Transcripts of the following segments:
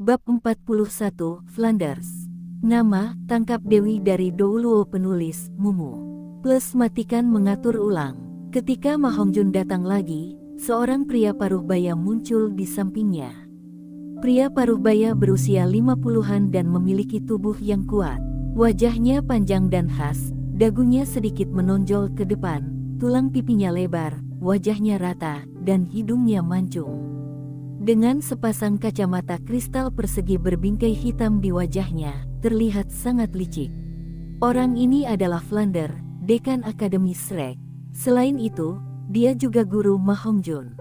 Bab 41, Flanders. Nama, tangkap Dewi dari Douluo penulis, Mumu. Plus matikan mengatur ulang. Ketika Ma Hongjun datang lagi, seorang pria paruh baya muncul di sampingnya. Pria paruh baya berusia 50-an dan memiliki tubuh yang kuat. Wajahnya panjang dan khas, dagunya sedikit menonjol ke depan, tulang pipinya lebar, wajahnya rata, dan hidungnya mancung. Dengan sepasang kacamata kristal persegi berbingkai hitam di wajahnya, terlihat sangat licik. Orang ini adalah Flander, dekan Akademi Shrek. Selain itu, dia juga guru Ma Hongjun.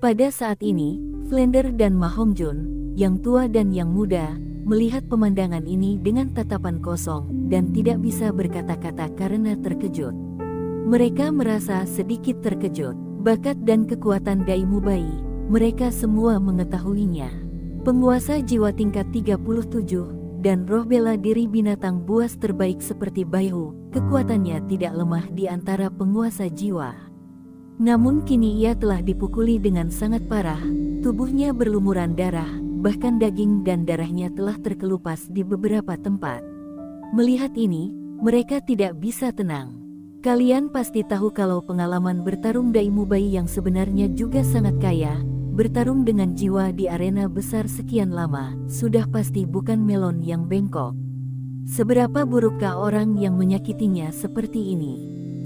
Pada saat ini, Flander dan Ma Hongjun, yang tua dan yang muda, melihat pemandangan ini dengan tatapan kosong dan tidak bisa berkata-kata karena terkejut. Mereka merasa sedikit terkejut. Bakat dan kekuatan Dai Mubai, mereka semua mengetahuinya. Penguasa jiwa tingkat 37, dan roh bela diri binatang buas terbaik seperti Baihu, kekuatannya tidak lemah di antara penguasa jiwa. Namun kini ia telah dipukuli dengan sangat parah, tubuhnya berlumuran darah, bahkan daging dan darahnya telah terkelupas di beberapa tempat. Melihat ini, mereka tidak bisa tenang. Kalian pasti tahu kalau pengalaman bertarung Dai Mubai yang sebenarnya juga sangat kaya, bertarung dengan jiwa di arena besar sekian lama, sudah pasti bukan melon yang bengkok. Seberapa burukkah orang yang menyakitinya seperti ini?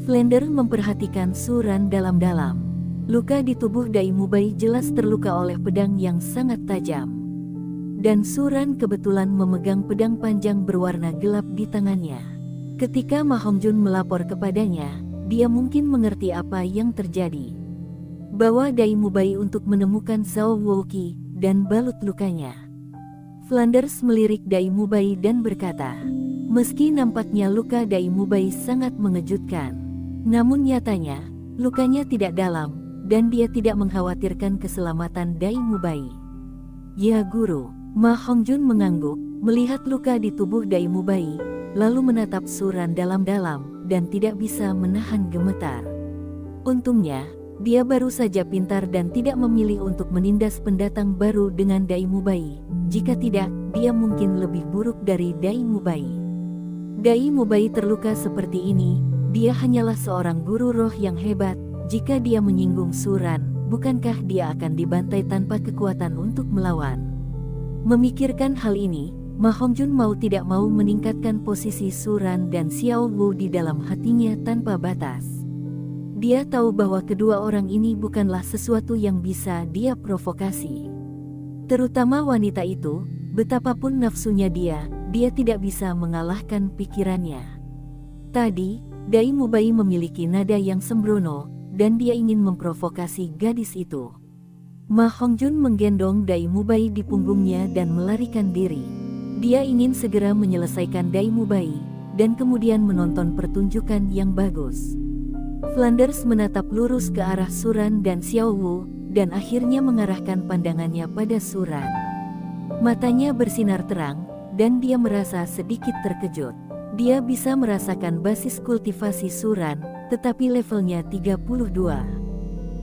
Flander memperhatikan Suran dalam-dalam. Luka di tubuh Dai Mubai jelas terluka oleh pedang yang sangat tajam. Dan Suran kebetulan memegang pedang panjang berwarna gelap di tangannya. Ketika Ma Hongjun melapor kepadanya, dia mungkin mengerti apa yang terjadi. Bawa Dai Mubai untuk menemukan Zhao Wuqi dan balut lukanya. Flanders melirik Dai Mubai dan berkata, meski nampaknya luka Dai Mubai sangat mengejutkan, namun nyatanya, lukanya tidak dalam, dan dia tidak mengkhawatirkan keselamatan Dai Mubai. Ya guru, Ma Hongjun mengangguk, melihat luka di tubuh Dai Mubai, lalu menatap Suran dalam-dalam, dan tidak bisa menahan gemetar. Untungnya, dia baru saja pintar dan tidak memilih untuk menindas pendatang baru dengan Dai Mubai. Jika tidak, dia mungkin lebih buruk dari Dai Mubai. Dai Mubai terluka seperti ini, dia hanyalah seorang guru roh yang hebat. Jika dia menyinggung Suran, bukankah dia akan dibantai tanpa kekuatan untuk melawan? Memikirkan hal ini, Ma Hongjun mau tidak mau meningkatkan posisi Suran dan Xiao Wu di dalam hatinya tanpa batas. Dia tahu bahwa kedua orang ini bukanlah sesuatu yang bisa dia provokasi. Terutama wanita itu, betapapun nafsunya dia tidak bisa mengalahkan pikirannya. Tadi, Dai Mubai memiliki nada yang sembrono, dan dia ingin memprovokasi gadis itu. Ma Hongjun menggendong Dai Mubai di punggungnya dan melarikan diri. Dia ingin segera menyelesaikan Dai Mubai, dan kemudian menonton pertunjukan yang bagus. Flanders menatap lurus ke arah Suran dan Xiao Wu, dan akhirnya mengarahkan pandangannya pada Suran. Matanya bersinar terang, dan dia merasa sedikit terkejut. Dia bisa merasakan basis kultivasi Suran, tetapi levelnya 32.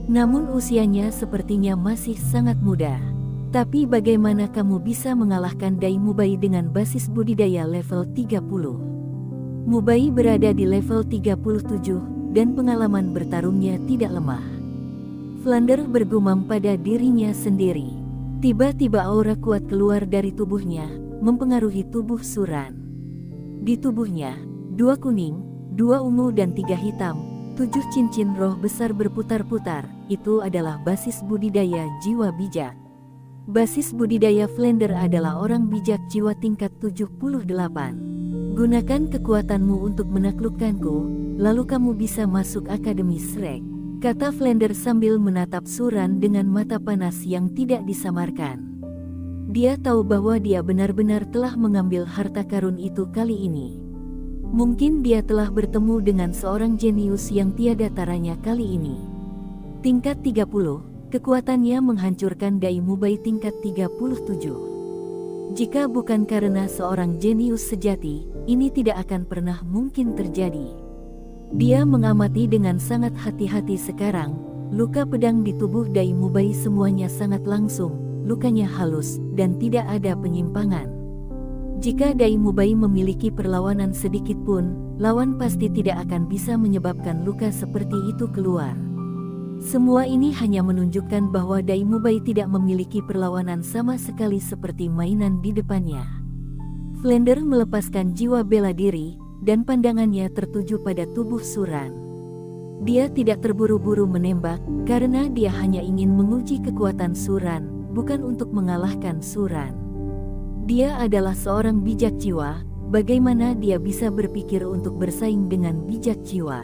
Namun usianya sepertinya masih sangat muda. Tapi bagaimana kamu bisa mengalahkan Dai Mubai dengan basis budidaya level 30? Mubai berada di level 37, dan pengalaman bertarungnya tidak lemah. Flander bergumam pada dirinya sendiri. Tiba-tiba aura kuat keluar dari tubuhnya, mempengaruhi tubuh Suran. Di tubuhnya, 2 kuning, 2 ungu dan 3 hitam, 7 cincin roh besar berputar-putar. Itu adalah basis budidaya jiwa bijak. Basis budidaya Flander adalah orang bijak jiwa tingkat 78. Gunakan kekuatanmu untuk menaklukkanku, lalu kamu bisa masuk Akademi Shrek, kata Flander sambil menatap Suran dengan mata panas yang tidak disamarkan. Dia tahu bahwa dia benar-benar telah mengambil harta karun itu kali ini. Mungkin dia telah bertemu dengan seorang jenius yang tiada taranya kali ini. Tingkat 30, kekuatannya menghancurkan Dai Mubai tingkat 37. Jika bukan karena seorang jenius sejati, ini tidak akan pernah mungkin terjadi. Dia mengamati dengan sangat hati-hati sekarang, luka pedang di tubuh Dai Mubai semuanya sangat langsung, lukanya halus dan tidak ada penyimpangan. Jika Dai Mubai memiliki perlawanan sedikit pun, lawan pasti tidak akan bisa menyebabkan luka seperti itu keluar. Semua ini hanya menunjukkan bahwa Dai Mubai tidak memiliki perlawanan sama sekali seperti mainan di depannya. Flander melepaskan jiwa bela diri, dan pandangannya tertuju pada tubuh Suran. Dia tidak terburu-buru menembak, karena dia hanya ingin menguji kekuatan Suran, bukan untuk mengalahkan Suran. Dia adalah seorang bijak jiwa, bagaimana dia bisa berpikir untuk bersaing dengan bijak jiwa?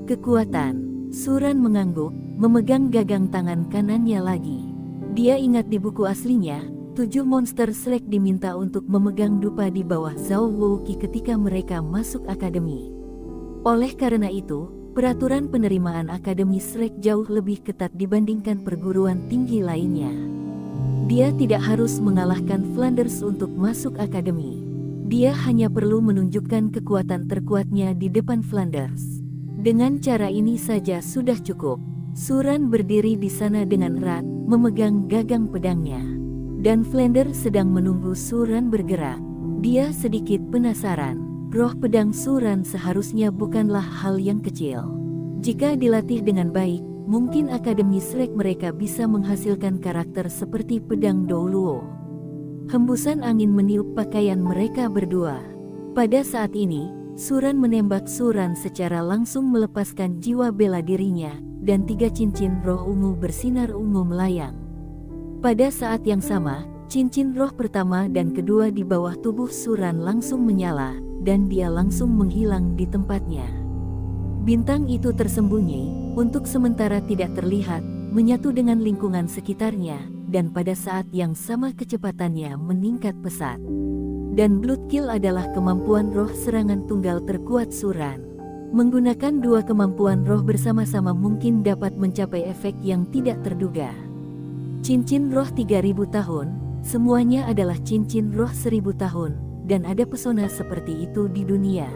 Kekuatan. Suran mengangguk, memegang gagang tangan kanannya lagi. Dia ingat di buku aslinya, 7 monster Shrek diminta untuk memegang dupa di bawah Zhao Wuqi ketika mereka masuk akademi. Oleh karena itu, peraturan penerimaan akademi Shrek jauh lebih ketat dibandingkan perguruan tinggi lainnya. Dia tidak harus mengalahkan Flanders untuk masuk akademi. Dia hanya perlu menunjukkan kekuatan terkuatnya di depan Flanders. Dengan cara ini saja sudah cukup. Suran berdiri di sana dengan erat, memegang gagang pedangnya. Dan Flanders sedang menunggu Suran bergerak. Dia sedikit penasaran. Roh pedang Suran seharusnya bukanlah hal yang kecil. Jika dilatih dengan baik, mungkin Akademi Shrek mereka bisa menghasilkan karakter seperti pedang Douluo. Hembusan angin meniup pakaian mereka berdua. Pada saat ini, Suran menembak Suran secara langsung melepaskan jiwa bela dirinya, dan 3 cincin roh ungu bersinar ungu melayang. Pada saat yang sama, cincin roh pertama dan kedua di bawah tubuh Suran langsung menyala, dan dia langsung menghilang di tempatnya. Bintang itu tersembunyi, untuk sementara tidak terlihat, menyatu dengan lingkungan sekitarnya, dan pada saat yang sama kecepatannya meningkat pesat. Dan Blood Kill adalah kemampuan roh serangan tunggal terkuat Suran. Menggunakan 2 kemampuan roh bersama-sama mungkin dapat mencapai efek yang tidak terduga. Cincin roh 3000 tahun, semuanya adalah cincin roh 1000 tahun, dan ada pesona seperti itu di dunia.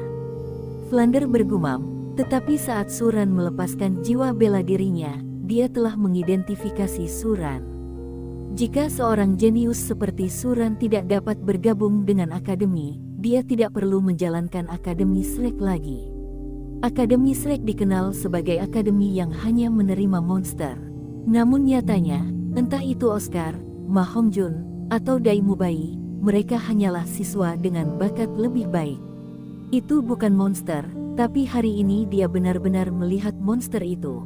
Flander bergumam, tetapi saat Suran melepaskan jiwa bela dirinya, dia telah mengidentifikasi Suran. Jika seorang jenius seperti Suran tidak dapat bergabung dengan akademi, dia tidak perlu menjalankan Akademi Shrek lagi. Akademi Shrek dikenal sebagai akademi yang hanya menerima monster. Namun nyatanya, entah itu Oscar, Ma Hongjun, atau Dai Mubai, mereka hanyalah siswa dengan bakat lebih baik. Itu bukan monster, tapi hari ini dia benar-benar melihat monster itu.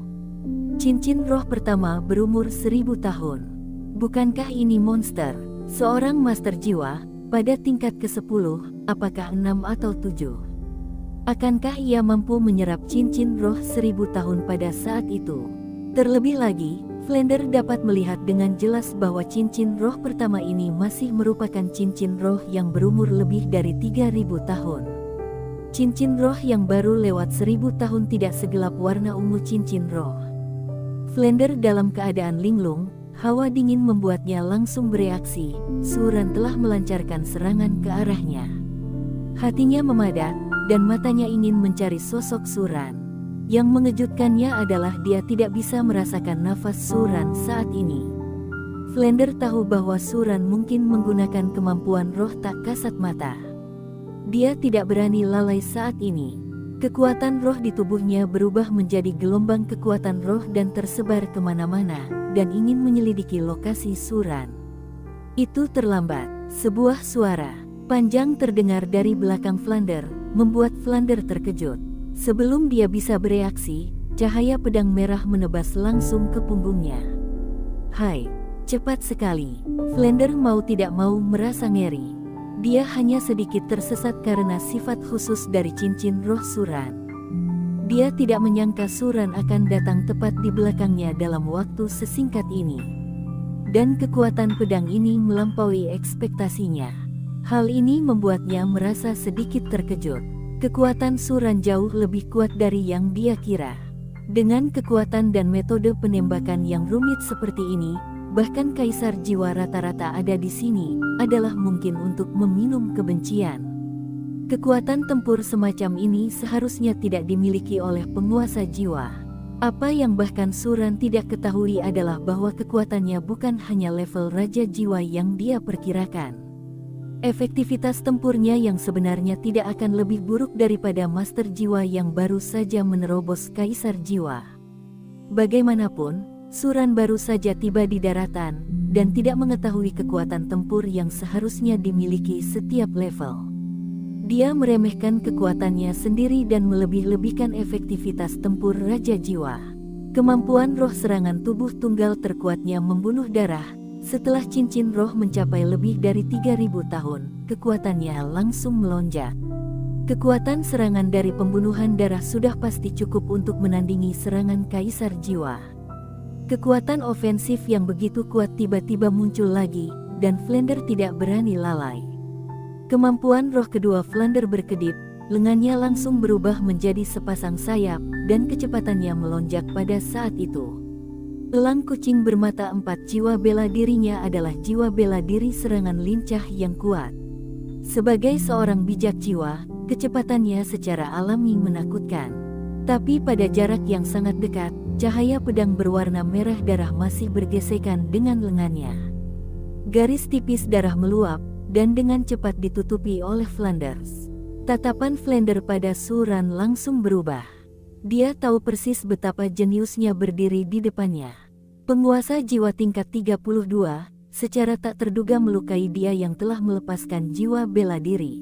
Cincin roh pertama berumur 1000 tahun. Bukankah ini monster? Seorang master jiwa, pada tingkat ke-10, apakah 6 atau 7? Akankah ia mampu menyerap cincin roh 1000 tahun pada saat itu? Terlebih lagi, Flander dapat melihat dengan jelas bahwa cincin roh pertama ini masih merupakan cincin roh yang berumur lebih dari 3000 tahun. Cincin roh yang baru lewat 1000 tahun tidak segelap warna ungu cincin roh. Flander dalam keadaan linglung, hawa dingin membuatnya langsung bereaksi. Suran telah melancarkan serangan ke arahnya. Hatinya memadat, dan matanya ingin mencari sosok Suran. Yang mengejutkannya adalah dia tidak bisa merasakan nafas Suran saat ini. Flander tahu bahwa Suran mungkin menggunakan kemampuan roh tak kasat mata. Dia tidak berani lalai saat ini. Kekuatan roh di tubuhnya berubah menjadi gelombang kekuatan roh dan tersebar kemana-mana, dan ingin menyelidiki lokasi Suran. Itu terlambat. Sebuah suara panjang terdengar dari belakang Flander, membuat Flander terkejut. Sebelum dia bisa bereaksi, cahaya pedang merah menebas langsung ke punggungnya. Hai, cepat sekali. Flander mau tidak mau merasa ngeri. Dia hanya sedikit tersesat karena sifat khusus dari cincin roh Suran. Dia tidak menyangka Suran akan datang tepat di belakangnya dalam waktu sesingkat ini. Dan kekuatan pedang ini melampaui ekspektasinya. Hal ini membuatnya merasa sedikit terkejut. Kekuatan Suran jauh lebih kuat dari yang dia kira. Dengan kekuatan dan metode penembakan yang rumit seperti ini, bahkan kaisar jiwa rata-rata ada di sini, adalah mungkin untuk meminum kebencian. Kekuatan tempur semacam ini seharusnya tidak dimiliki oleh penguasa jiwa. Apa yang bahkan Suran tidak ketahui adalah bahwa kekuatannya bukan hanya level Raja Jiwa yang dia perkirakan. Efektivitas tempurnya yang sebenarnya tidak akan lebih buruk daripada Master Jiwa yang baru saja menerobos Kaisar Jiwa. Bagaimanapun, Suran baru saja tiba di daratan, dan tidak mengetahui kekuatan tempur yang seharusnya dimiliki setiap level. Dia meremehkan kekuatannya sendiri dan melebih-lebihkan efektivitas tempur Raja Jiwa. Kemampuan roh serangan tubuh tunggal terkuatnya membunuh darah. Setelah cincin roh mencapai lebih dari 3000 tahun, kekuatannya langsung melonjak. Kekuatan serangan dari pembunuhan darah sudah pasti cukup untuk menandingi serangan Kaisar Jiwa. Kekuatan ofensif yang begitu kuat tiba-tiba muncul lagi, dan Flander tidak berani lalai. Kemampuan roh kedua Flander berkedip, lengannya langsung berubah menjadi sepasang sayap, dan kecepatannya melonjak pada saat itu. Elang kucing bermata 4 jiwa bela dirinya adalah jiwa bela diri serangan lincah yang kuat. Sebagai seorang bijak jiwa, kecepatannya secara alami menakutkan. Tapi pada jarak yang sangat dekat, cahaya pedang berwarna merah darah masih bergesekan dengan lengannya. Garis tipis darah meluap, dan dengan cepat ditutupi oleh Flanders. Tatapan Flander pada Suran langsung berubah. Dia tahu persis betapa jeniusnya berdiri di depannya. Penguasa jiwa tingkat 32, secara tak terduga melukai dia yang telah melepaskan jiwa bela diri.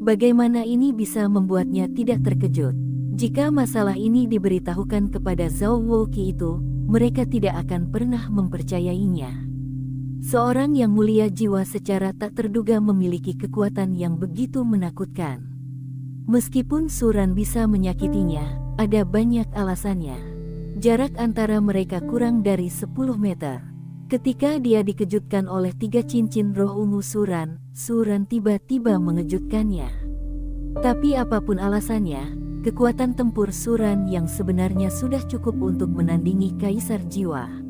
Bagaimana ini bisa membuatnya tidak terkejut? Jika masalah ini diberitahukan kepada Zhao Wuqi itu, mereka tidak akan pernah mempercayainya. Seorang yang mulia jiwa secara tak terduga memiliki kekuatan yang begitu menakutkan. Meskipun Suran bisa menyakitinya, ada banyak alasannya. Jarak antara mereka kurang dari 10 meter. Ketika dia dikejutkan oleh 3 cincin roh ungu Suran, Suran tiba-tiba mengejutkannya. Tapi apapun alasannya, kekuatan tempur Suran yang sebenarnya sudah cukup untuk menandingi Kaisar Jiwa.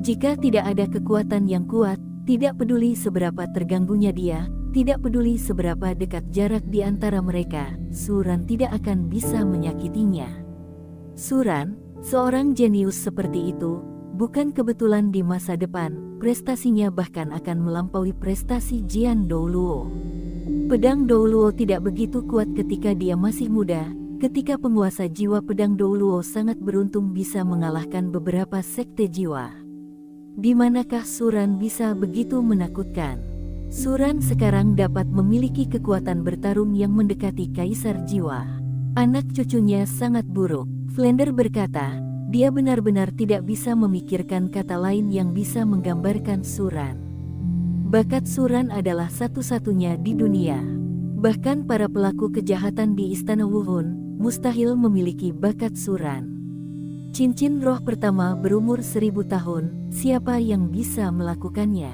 Jika tidak ada kekuatan yang kuat, tidak peduli seberapa terganggunya dia, tidak peduli seberapa dekat jarak di antara mereka, Suran tidak akan bisa menyakitinya. Suran, seorang jenius seperti itu, bukan kebetulan di masa depan, prestasinya bahkan akan melampaui prestasi Jian Douluo. Pedang Douluo tidak begitu kuat ketika dia masih muda, ketika penguasa jiwa pedang Douluo sangat beruntung bisa mengalahkan beberapa sekte jiwa. Di manakah Suran bisa begitu menakutkan? Suran sekarang dapat memiliki kekuatan bertarung yang mendekati Kaisar Jiwa. Anak cucunya sangat buruk, Flander berkata. Dia benar-benar tidak bisa memikirkan kata lain yang bisa menggambarkan Suran. Bakat Suran adalah satu-satunya di dunia. Bahkan para pelaku kejahatan di Istana Wuhun mustahil memiliki bakat Suran. Cincin roh pertama berumur 1000 tahun, siapa yang bisa melakukannya?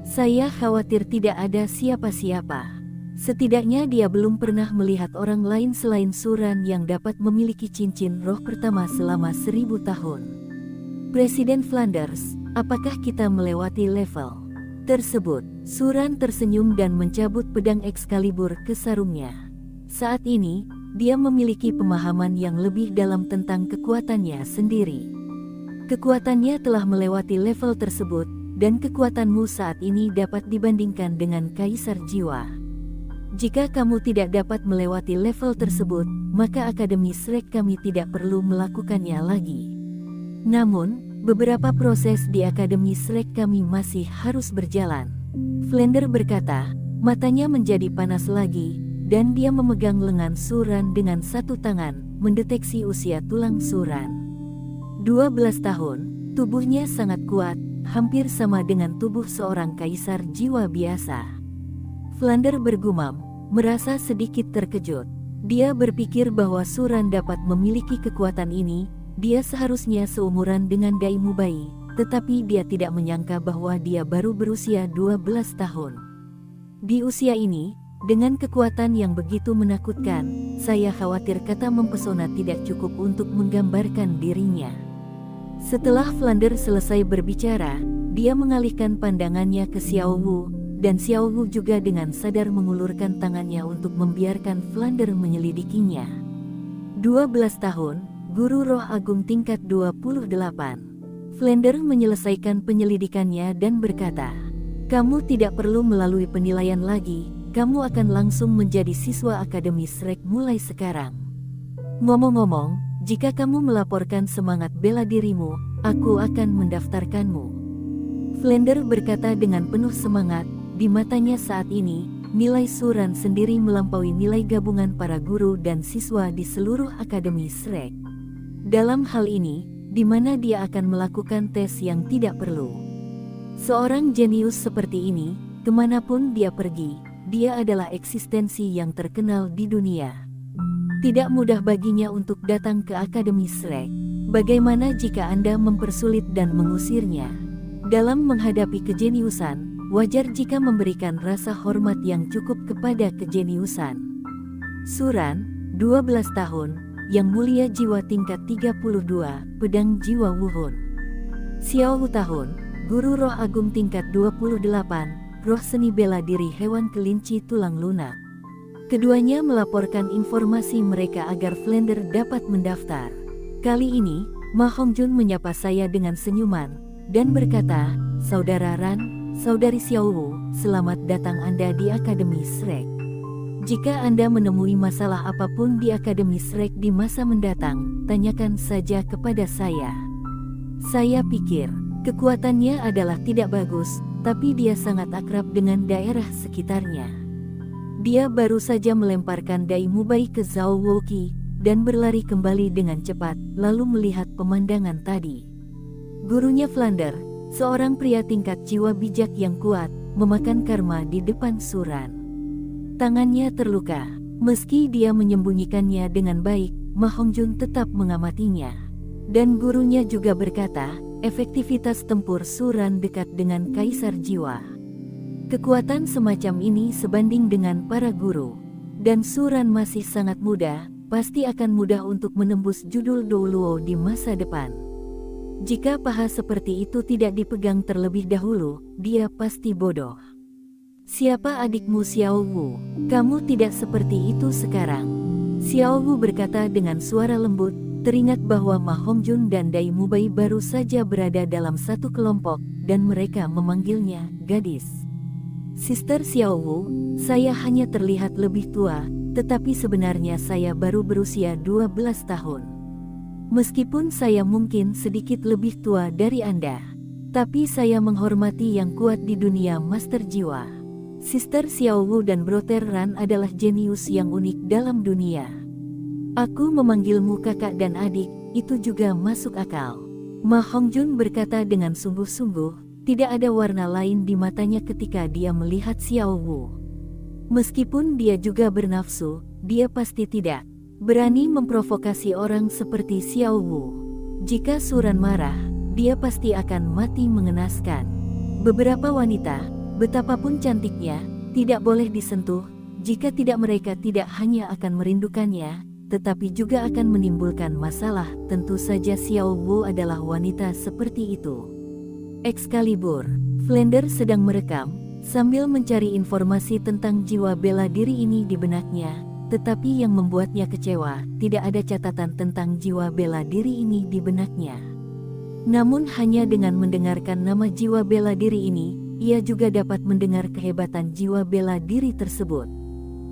Saya khawatir tidak ada siapa-siapa. Setidaknya dia belum pernah melihat orang lain selain Suran yang dapat memiliki cincin roh pertama selama 1000 tahun. Presiden Flanders, apakah kita melewati level tersebut? Suran tersenyum dan mencabut pedang Excalibur ke sarungnya. Saat ini, dia memiliki pemahaman yang lebih dalam tentang kekuatannya sendiri. Kekuatannya telah melewati level tersebut, dan kekuatanmu saat ini dapat dibandingkan dengan Kaisar Jiwa. Jika kamu tidak dapat melewati level tersebut, maka Akademi Shrek kami tidak perlu melakukannya lagi. Namun, beberapa proses di Akademi Shrek kami masih harus berjalan. Flander berkata, matanya menjadi panas lagi, dan dia memegang lengan Suran dengan satu tangan, mendeteksi usia tulang Suran. 12 tahun, tubuhnya sangat kuat, hampir sama dengan tubuh seorang kaisar jiwa biasa. Flander bergumam, merasa sedikit terkejut. Dia berpikir bahwa Suran dapat memiliki kekuatan ini, dia seharusnya seumuran dengan Dai Mubai, tetapi dia tidak menyangka bahwa dia baru berusia 12 tahun. Di usia ini, dengan kekuatan yang begitu menakutkan, saya khawatir kata mempesona tidak cukup untuk menggambarkan dirinya. Setelah Flander selesai berbicara, dia mengalihkan pandangannya ke Xiao Wu, dan Xiao Wu juga dengan sadar mengulurkan tangannya untuk membiarkan Flander menyelidikinya. 12 tahun, Guru Roh Agung tingkat 28. Flander menyelesaikan penyelidikannya dan berkata, "Kamu tidak perlu melalui penilaian lagi, kamu akan langsung menjadi siswa Akademi Shrek mulai sekarang. Ngomong-ngomong, jika kamu melaporkan semangat bela dirimu, aku akan mendaftarkanmu." Flander berkata dengan penuh semangat, di matanya saat ini, nilai Suran sendiri melampaui nilai gabungan para guru dan siswa di seluruh Akademi Shrek. Dalam hal ini, di mana dia akan melakukan tes yang tidak perlu. Seorang jenius seperti ini, kemanapun dia pergi, dia adalah eksistensi yang terkenal di dunia. Tidak mudah baginya untuk datang ke Akademi Shrek. Bagaimana jika Anda mempersulit dan mengusirnya? Dalam menghadapi kejeniusan, wajar jika memberikan rasa hormat yang cukup kepada kejeniusan. Suran, 12 tahun, Yang Mulia Jiwa tingkat 32, Pedang Jiwa Wuhun. Xiao Wu tahun, Guru Roh Agung tingkat 28, Roh Seni Bela Diri Hewan Kelinci Tulang Lunak. Keduanya melaporkan informasi mereka agar Flander dapat mendaftar. Kali ini, Ma Hongjun menyapa saya dengan senyuman, dan berkata, "Saudara Ran, Saudari Xiao Wu, selamat datang Anda di Akademi Shrek. Jika Anda menemui masalah apapun di Akademi Shrek di masa mendatang, tanyakan saja kepada saya. Saya pikir, kekuatannya adalah tidak bagus, tapi dia sangat akrab dengan daerah sekitarnya." Dia baru saja melemparkan Dai Mubai ke Zhao Wuqi, dan berlari kembali dengan cepat, lalu melihat pemandangan tadi. Gurunya Flander, seorang pria tingkat jiwa bijak yang kuat, memakan karma di depan Suran. Tangannya terluka. Meski dia menyembunyikannya dengan baik, Ma Hongjun tetap mengamatinya. Dan gurunya juga berkata, efektivitas tempur Suran dekat dengan Kaisar Jiwa. Kekuatan semacam ini sebanding dengan para guru. Dan Suran masih sangat muda, pasti akan mudah untuk menembus judul Douluo di masa depan. Jika paha seperti itu tidak dipegang terlebih dahulu, dia pasti bodoh. "Siapa adikmu Xiao Wu? Kamu tidak seperti itu sekarang." Xiao Wu berkata dengan suara lembut, teringat bahwa Ma Hongjun dan Dai Mubai baru saja berada dalam satu kelompok, dan mereka memanggilnya gadis. "Sister Xiao Wu, saya hanya terlihat lebih tua, tetapi sebenarnya saya baru berusia 12 tahun. Meskipun saya mungkin sedikit lebih tua dari Anda, tapi saya menghormati yang kuat di dunia Master Jiwa. Sister Xiao Wu dan Brother Ran adalah jenius yang unik dalam dunia. Aku memanggilmu kakak dan adik, itu juga masuk akal." Ma Hongjun berkata dengan sungguh-sungguh, tidak ada warna lain di matanya ketika dia melihat Xiao Wu. Meskipun dia juga bernafsu, dia pasti tidak berani memprovokasi orang seperti Xiao Wu. Jika Suran marah, dia pasti akan mati mengenaskan. Beberapa wanita, betapapun cantiknya, tidak boleh disentuh, jika tidak mereka tidak hanya akan merindukannya, tetapi juga akan menimbulkan masalah. Tentu saja Xiao Wu adalah wanita seperti itu. Excalibur. Flander sedang merekam, sambil mencari informasi tentang jiwa bela diri ini di benaknya, tetapi yang membuatnya kecewa, tidak ada catatan tentang jiwa bela diri ini di benaknya. Namun hanya dengan mendengarkan nama jiwa bela diri ini, ia juga dapat mendengar kehebatan jiwa bela diri tersebut.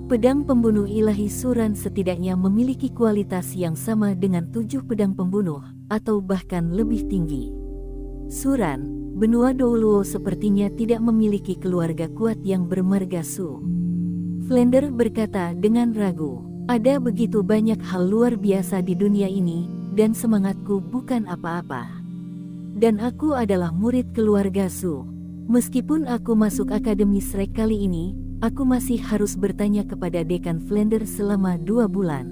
Pedang pembunuh ilahi Suran setidaknya memiliki kualitas yang sama dengan 7 pedang pembunuh, atau bahkan lebih tinggi. Suran, benua Douluo sepertinya tidak memiliki keluarga kuat yang bermarga Su. Flander berkata dengan ragu, "Ada begitu banyak hal luar biasa di dunia ini, dan semangatku bukan apa-apa. Dan aku adalah murid keluarga Su. Meskipun aku masuk Akademi Shrek kali ini, aku masih harus bertanya kepada Dekan Flander selama 2 bulan."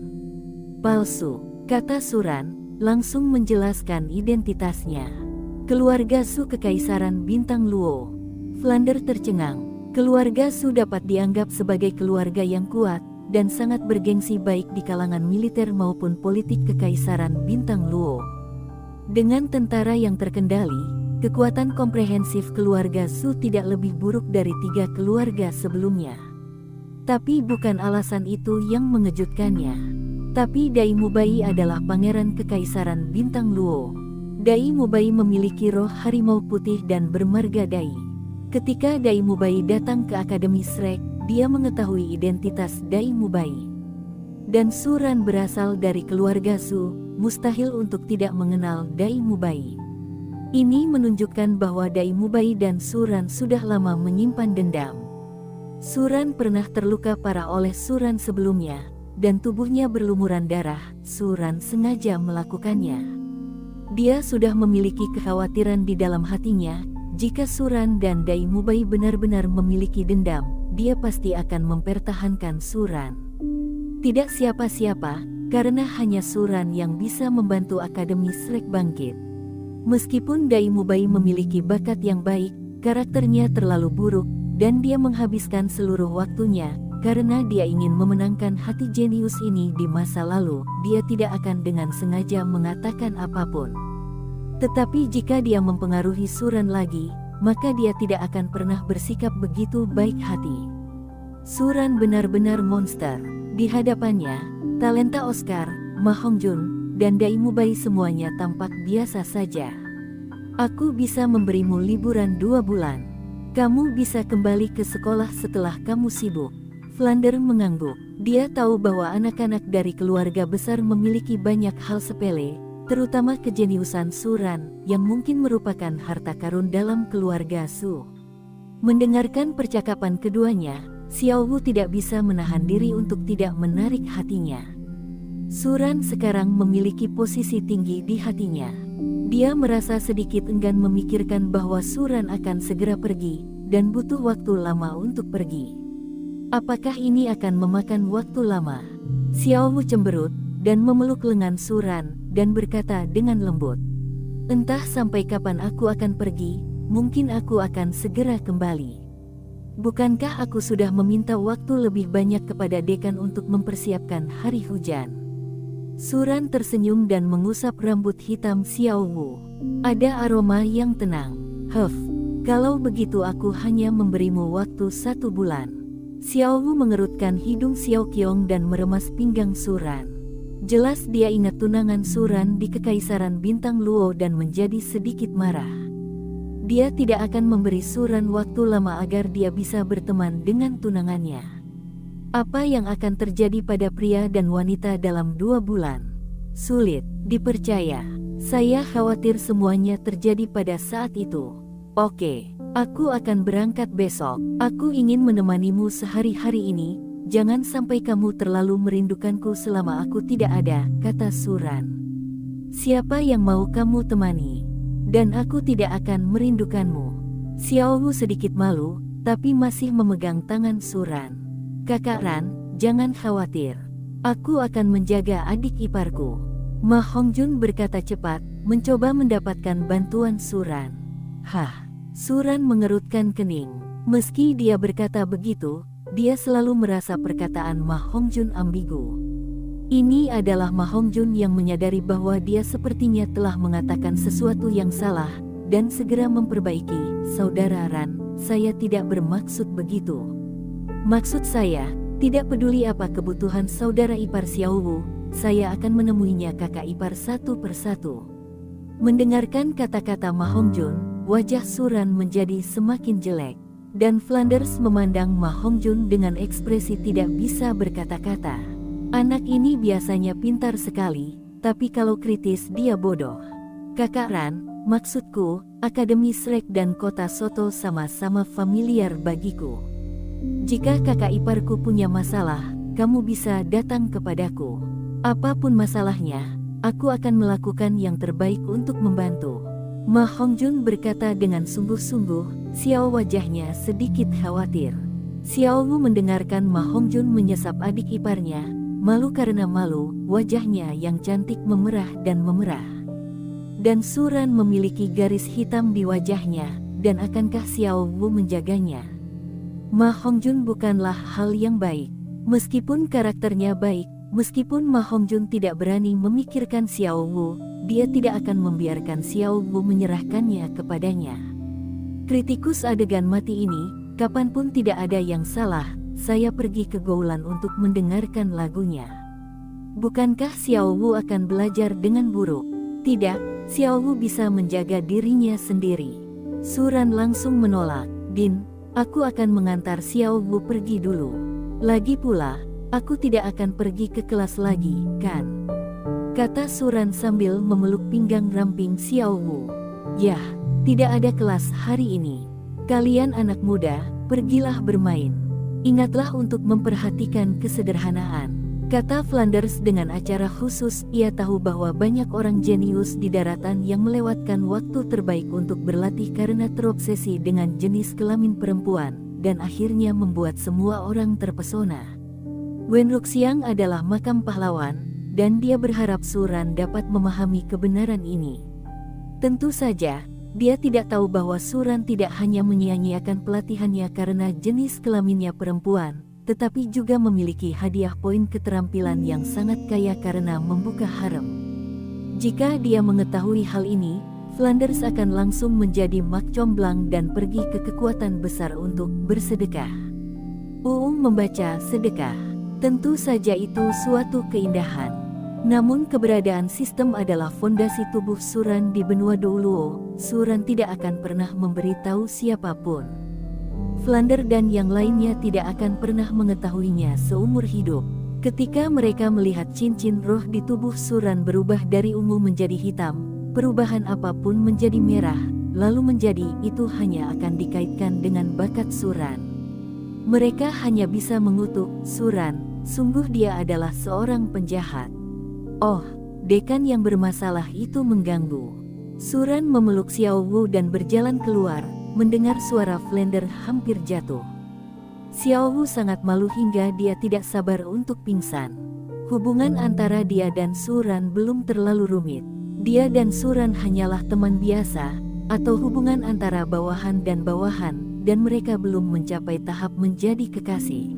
"Palsu," kata Suran, langsung menjelaskan identitasnya. "Keluarga Su Kekaisaran Bintang Luo." Flander tercengang. Keluarga Su dapat dianggap sebagai keluarga yang kuat, dan sangat bergengsi baik di kalangan militer maupun politik Kekaisaran Bintang Luo. Dengan tentara yang terkendali, kekuatan komprehensif keluarga Su tidak lebih buruk dari 3 keluarga sebelumnya. Tapi bukan alasan itu yang mengejutkannya. Tapi Dai Mubai adalah pangeran kekaisaran bintang Luo. Dai Mubai memiliki roh harimau putih dan bermarga Dai. Ketika Dai Mubai datang ke Akademi Shrek, dia mengetahui identitas Dai Mubai. Dan Suran berasal dari keluarga Su, mustahil untuk tidak mengenal Dai Mubai. Ini menunjukkan bahwa Dai Mubai dan Suran sudah lama menyimpan dendam. Suran pernah terluka parah oleh Suran sebelumnya, dan tubuhnya berlumuran darah. Suran sengaja melakukannya. Dia sudah memiliki kekhawatiran di dalam hatinya, jika Suran dan Dai Mubai benar-benar memiliki dendam, dia pasti akan mempertahankan Suran. Tidak siapa-siapa, karena hanya Suran yang bisa membantu Akademi Shrek bangkit. Meskipun Dai Mubai memiliki bakat yang baik, karakternya terlalu buruk, dan dia menghabiskan seluruh waktunya, karena dia ingin memenangkan hati jenius ini di masa lalu. Dia tidak akan dengan sengaja mengatakan apapun. Tetapi jika dia mempengaruhi Suran lagi, maka dia tidak akan pernah bersikap begitu baik hati. Suran benar-benar monster. Di hadapannya, talenta Oscar, Ma Hongjun, dan Dai Mubai semuanya tampak biasa saja. Aku bisa memberimu liburan 2 bulan. Kamu bisa kembali ke sekolah setelah kamu sibuk. Flander mengangguk. Dia tahu bahwa anak-anak dari keluarga besar memiliki banyak hal sepele, terutama kejeniusan Suran, yang mungkin merupakan harta karun dalam keluarga Su. Mendengarkan percakapan keduanya, Xiao Wu tidak bisa menahan diri untuk tidak menarik hatinya. Suran sekarang memiliki posisi tinggi di hatinya. Dia merasa sedikit enggan memikirkan bahwa Suran akan segera pergi, dan butuh waktu lama untuk pergi. Apakah ini akan memakan waktu lama? Xiao Wu cemberut, dan memeluk lengan Suran, dan berkata dengan lembut. Entah sampai kapan aku akan pergi, mungkin aku akan segera kembali. Bukankah aku sudah meminta waktu lebih banyak kepada dekan untuk mempersiapkan hari hujan? Suran tersenyum dan mengusap rambut hitam Xiao Wu. Ada aroma yang tenang. Kalau begitu aku hanya memberimu waktu 1 bulan. Xiao Wu mengerutkan hidung Xiao Qiong dan meremas pinggang Suran. Jelas dia ingat tunangan Suran di Kekaisaran Bintang Luo dan menjadi sedikit marah. Dia tidak akan memberi Suran waktu lama agar dia bisa berteman dengan tunangannya. Apa yang akan terjadi pada pria dan wanita dalam 2 bulan? Sulit dipercaya. Saya khawatir semuanya terjadi pada saat itu. Oke, aku akan berangkat besok. Aku ingin menemanimu sehari-hari ini. Jangan sampai kamu terlalu merindukanku selama aku tidak ada, kata Suran. Siapa yang mau kamu temani? Dan aku tidak akan merindukanmu. Xiao Wu sedikit malu, tapi masih memegang tangan Suran. Kakak Ran, jangan khawatir. Aku akan menjaga adik iparku. Ma Hongjun berkata cepat, mencoba mendapatkan bantuan Suran. Suran mengerutkan kening. Meski dia berkata begitu, dia selalu merasa perkataan Ma Hongjun ambigu. Ini adalah Ma Hongjun yang menyadari bahwa dia sepertinya telah mengatakan sesuatu yang salah, dan segera memperbaiki. Saudara Ran, saya tidak bermaksud begitu. Maksud saya, tidak peduli apa kebutuhan saudara ipar Xiao Wu, saya akan menemuinya kakak ipar satu persatu. Mendengarkan kata-kata Ma Hongjun, wajah Suran menjadi semakin jelek. Dan Flanders memandang Ma Hongjun dengan ekspresi tidak bisa berkata-kata. Anak ini biasanya pintar sekali, tapi kalau kritis dia bodoh. Kakak Ran, maksudku, Akademi Shrek dan Kota Soto sama-sama familiar bagiku. Jika kakak iparku punya masalah, kamu bisa datang kepadaku. Apapun masalahnya, aku akan melakukan yang terbaik untuk membantu. Ma Hongjun berkata dengan sungguh-sungguh, Xiao wajahnya sedikit khawatir. Xiao Wu mendengarkan Ma Hongjun menyesap adik iparnya, malu karena malu, wajahnya yang cantik memerah dan memerah. Dan Suran memiliki garis hitam di wajahnya, dan akankah Xiao Wu menjaganya? Ma Hongjun bukanlah hal yang baik. Meskipun karakternya baik, meskipun Ma Hongjun tidak berani memikirkan Xiao Wu, dia tidak akan membiarkan Xiao Wu menyerahkannya kepadanya. Kritikus adegan mati ini, kapanpun tidak ada yang salah, saya pergi ke Goulan untuk mendengarkan lagunya. Bukankah Xiao Wu akan belajar dengan buruk? Tidak, Xiao Wu bisa menjaga dirinya sendiri. Su Ran langsung menolak. Din, aku akan mengantar Xiao Wu pergi dulu. Lagi pula, aku tidak akan pergi ke kelas lagi, kan? Kata Su Ran sambil memeluk pinggang ramping Xiao Wu. Yah, tidak ada kelas hari ini. Kalian anak muda, pergilah bermain. Ingatlah untuk memperhatikan kesederhanaan. Kata Flanders dengan acara khusus. Ia tahu bahwa banyak orang jenius di daratan yang melewatkan waktu terbaik untuk berlatih karena terobsesi dengan jenis kelamin perempuan, dan akhirnya membuat semua orang terpesona. Wenruxiang adalah makam pahlawan, dan dia berharap Su Ran dapat memahami kebenaran ini. Tentu saja, dia tidak tahu bahwa Su Ran tidak hanya menyia-nyiakan pelatihannya karena jenis kelaminnya perempuan, tetapi juga memiliki hadiah poin keterampilan yang sangat kaya karena membuka harem. Jika dia mengetahui hal ini, Flanders akan langsung menjadi mak comblang dan pergi ke kekuatan besar untuk bersedekah. Membaca sedekah. Tentu saja itu suatu keindahan. Namun keberadaan sistem adalah fondasi tubuh Su Ran di benua Douluo. Su Ran tidak akan pernah memberitahu siapapun. Flander dan yang lainnya tidak akan pernah mengetahuinya seumur hidup. Ketika mereka melihat cincin roh di tubuh Su Ran berubah dari ungu menjadi hitam, perubahan apapun menjadi merah, lalu menjadi, itu hanya akan dikaitkan dengan bakat Su Ran. Mereka hanya bisa mengutuk, Su Ran, sungguh dia adalah seorang penjahat. Oh, dekan yang bermasalah itu mengganggu. Su Ran memeluk Xiao Wu dan berjalan keluar. Mendengar suara Flander hampir jatuh. Xiao Wu sangat malu hingga dia tidak sabar untuk pingsan. Hubungan antara dia dan Su Ran belum terlalu rumit. Dia dan Su Ran hanyalah teman biasa, atau hubungan antara bawahan, dan mereka belum mencapai tahap menjadi kekasih.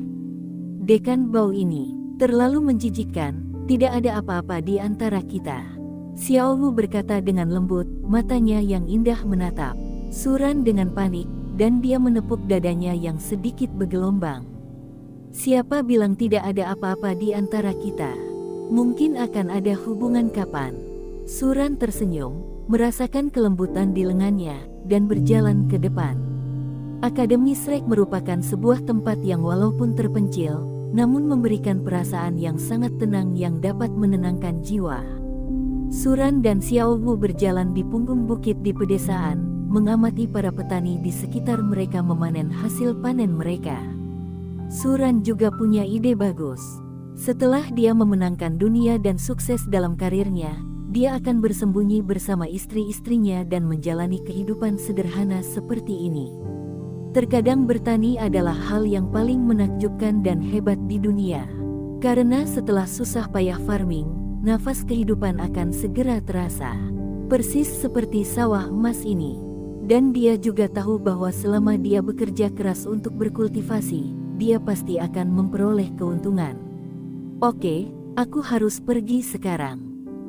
Dekan Bao ini terlalu menjijikkan, tidak ada apa-apa di antara kita. Xiao Wu berkata dengan lembut, matanya yang indah menatap Su Ran dengan panik, dan dia menepuk dadanya yang sedikit bergelombang. Siapa bilang tidak ada apa-apa di antara kita? Mungkin akan ada hubungan kapan? Su Ran tersenyum, merasakan kelembutan di lengannya, dan berjalan ke depan. Akademi Shrek merupakan sebuah tempat yang walaupun terpencil, namun memberikan perasaan yang sangat tenang yang dapat menenangkan jiwa. Su Ran dan Xiao Wu berjalan di punggung bukit di pedesaan, mengamati para petani di sekitar mereka memanen hasil panen mereka. Su Ran juga punya ide bagus. Setelah dia memenangkan dunia dan sukses dalam karirnya, dia akan bersembunyi bersama istri-istrinya dan menjalani kehidupan sederhana seperti ini. Terkadang bertani adalah hal yang paling menakjubkan dan hebat di dunia. Karena setelah susah payah farming, nafas kehidupan akan segera terasa. Persis seperti sawah emas ini. Dan dia juga tahu bahwa selama dia bekerja keras untuk berkultivasi, dia pasti akan memperoleh keuntungan. Oke, aku harus pergi sekarang.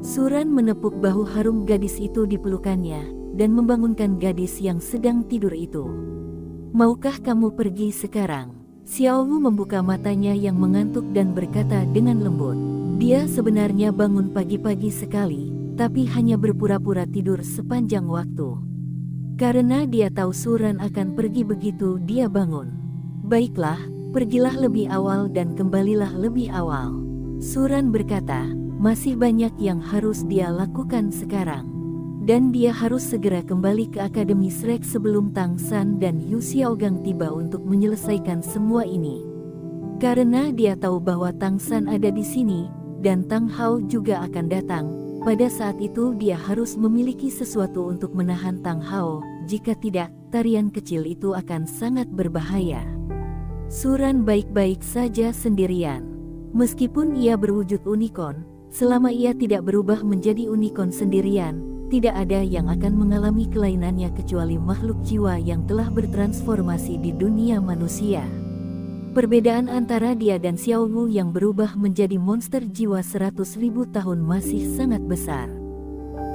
Su Ran menepuk bahu harum gadis itu di pelukannya, dan membangunkan gadis yang sedang tidur itu. Maukah kamu pergi sekarang? Xiao Wu membuka matanya yang mengantuk dan berkata dengan lembut. Dia sebenarnya bangun pagi-pagi sekali, tapi hanya berpura-pura tidur sepanjang waktu. Karena dia tahu Su Ran akan pergi begitu dia bangun. Baiklah, pergilah lebih awal dan kembalilah lebih awal. Su Ran berkata, masih banyak yang harus dia lakukan sekarang. Dan dia harus segera kembali ke Akademi Shrek sebelum Tang San dan Yu Xiaogang tiba untuk menyelesaikan semua ini. Karena dia tahu bahwa Tang San ada di sini, dan Tang Hao juga akan datang. Pada saat itu dia harus memiliki sesuatu untuk menahan Tang Hao, jika tidak, tarian kecil itu akan sangat berbahaya. Su Ran baik-baik saja sendirian. Meskipun ia berwujud unicorn, selama ia tidak berubah menjadi unicorn sendirian, tidak ada yang akan mengalami kelainannya kecuali makhluk jiwa yang telah bertransformasi di dunia manusia. Perbedaan antara dia dan Xiao Wu yang berubah menjadi monster jiwa 100.000 tahun masih sangat besar.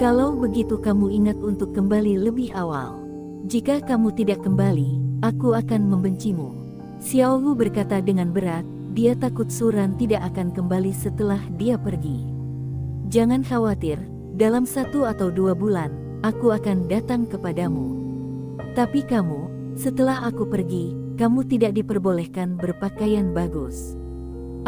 Kalau begitu kamu ingat untuk kembali lebih awal. Jika kamu tidak kembali, aku akan membencimu. Xiao Wu berkata dengan berat, dia takut Suran tidak akan kembali setelah dia pergi. Jangan khawatir, dalam 1 atau 2 bulan, aku akan datang kepadamu. Tapi kamu, setelah aku pergi, kamu tidak diperbolehkan berpakaian bagus.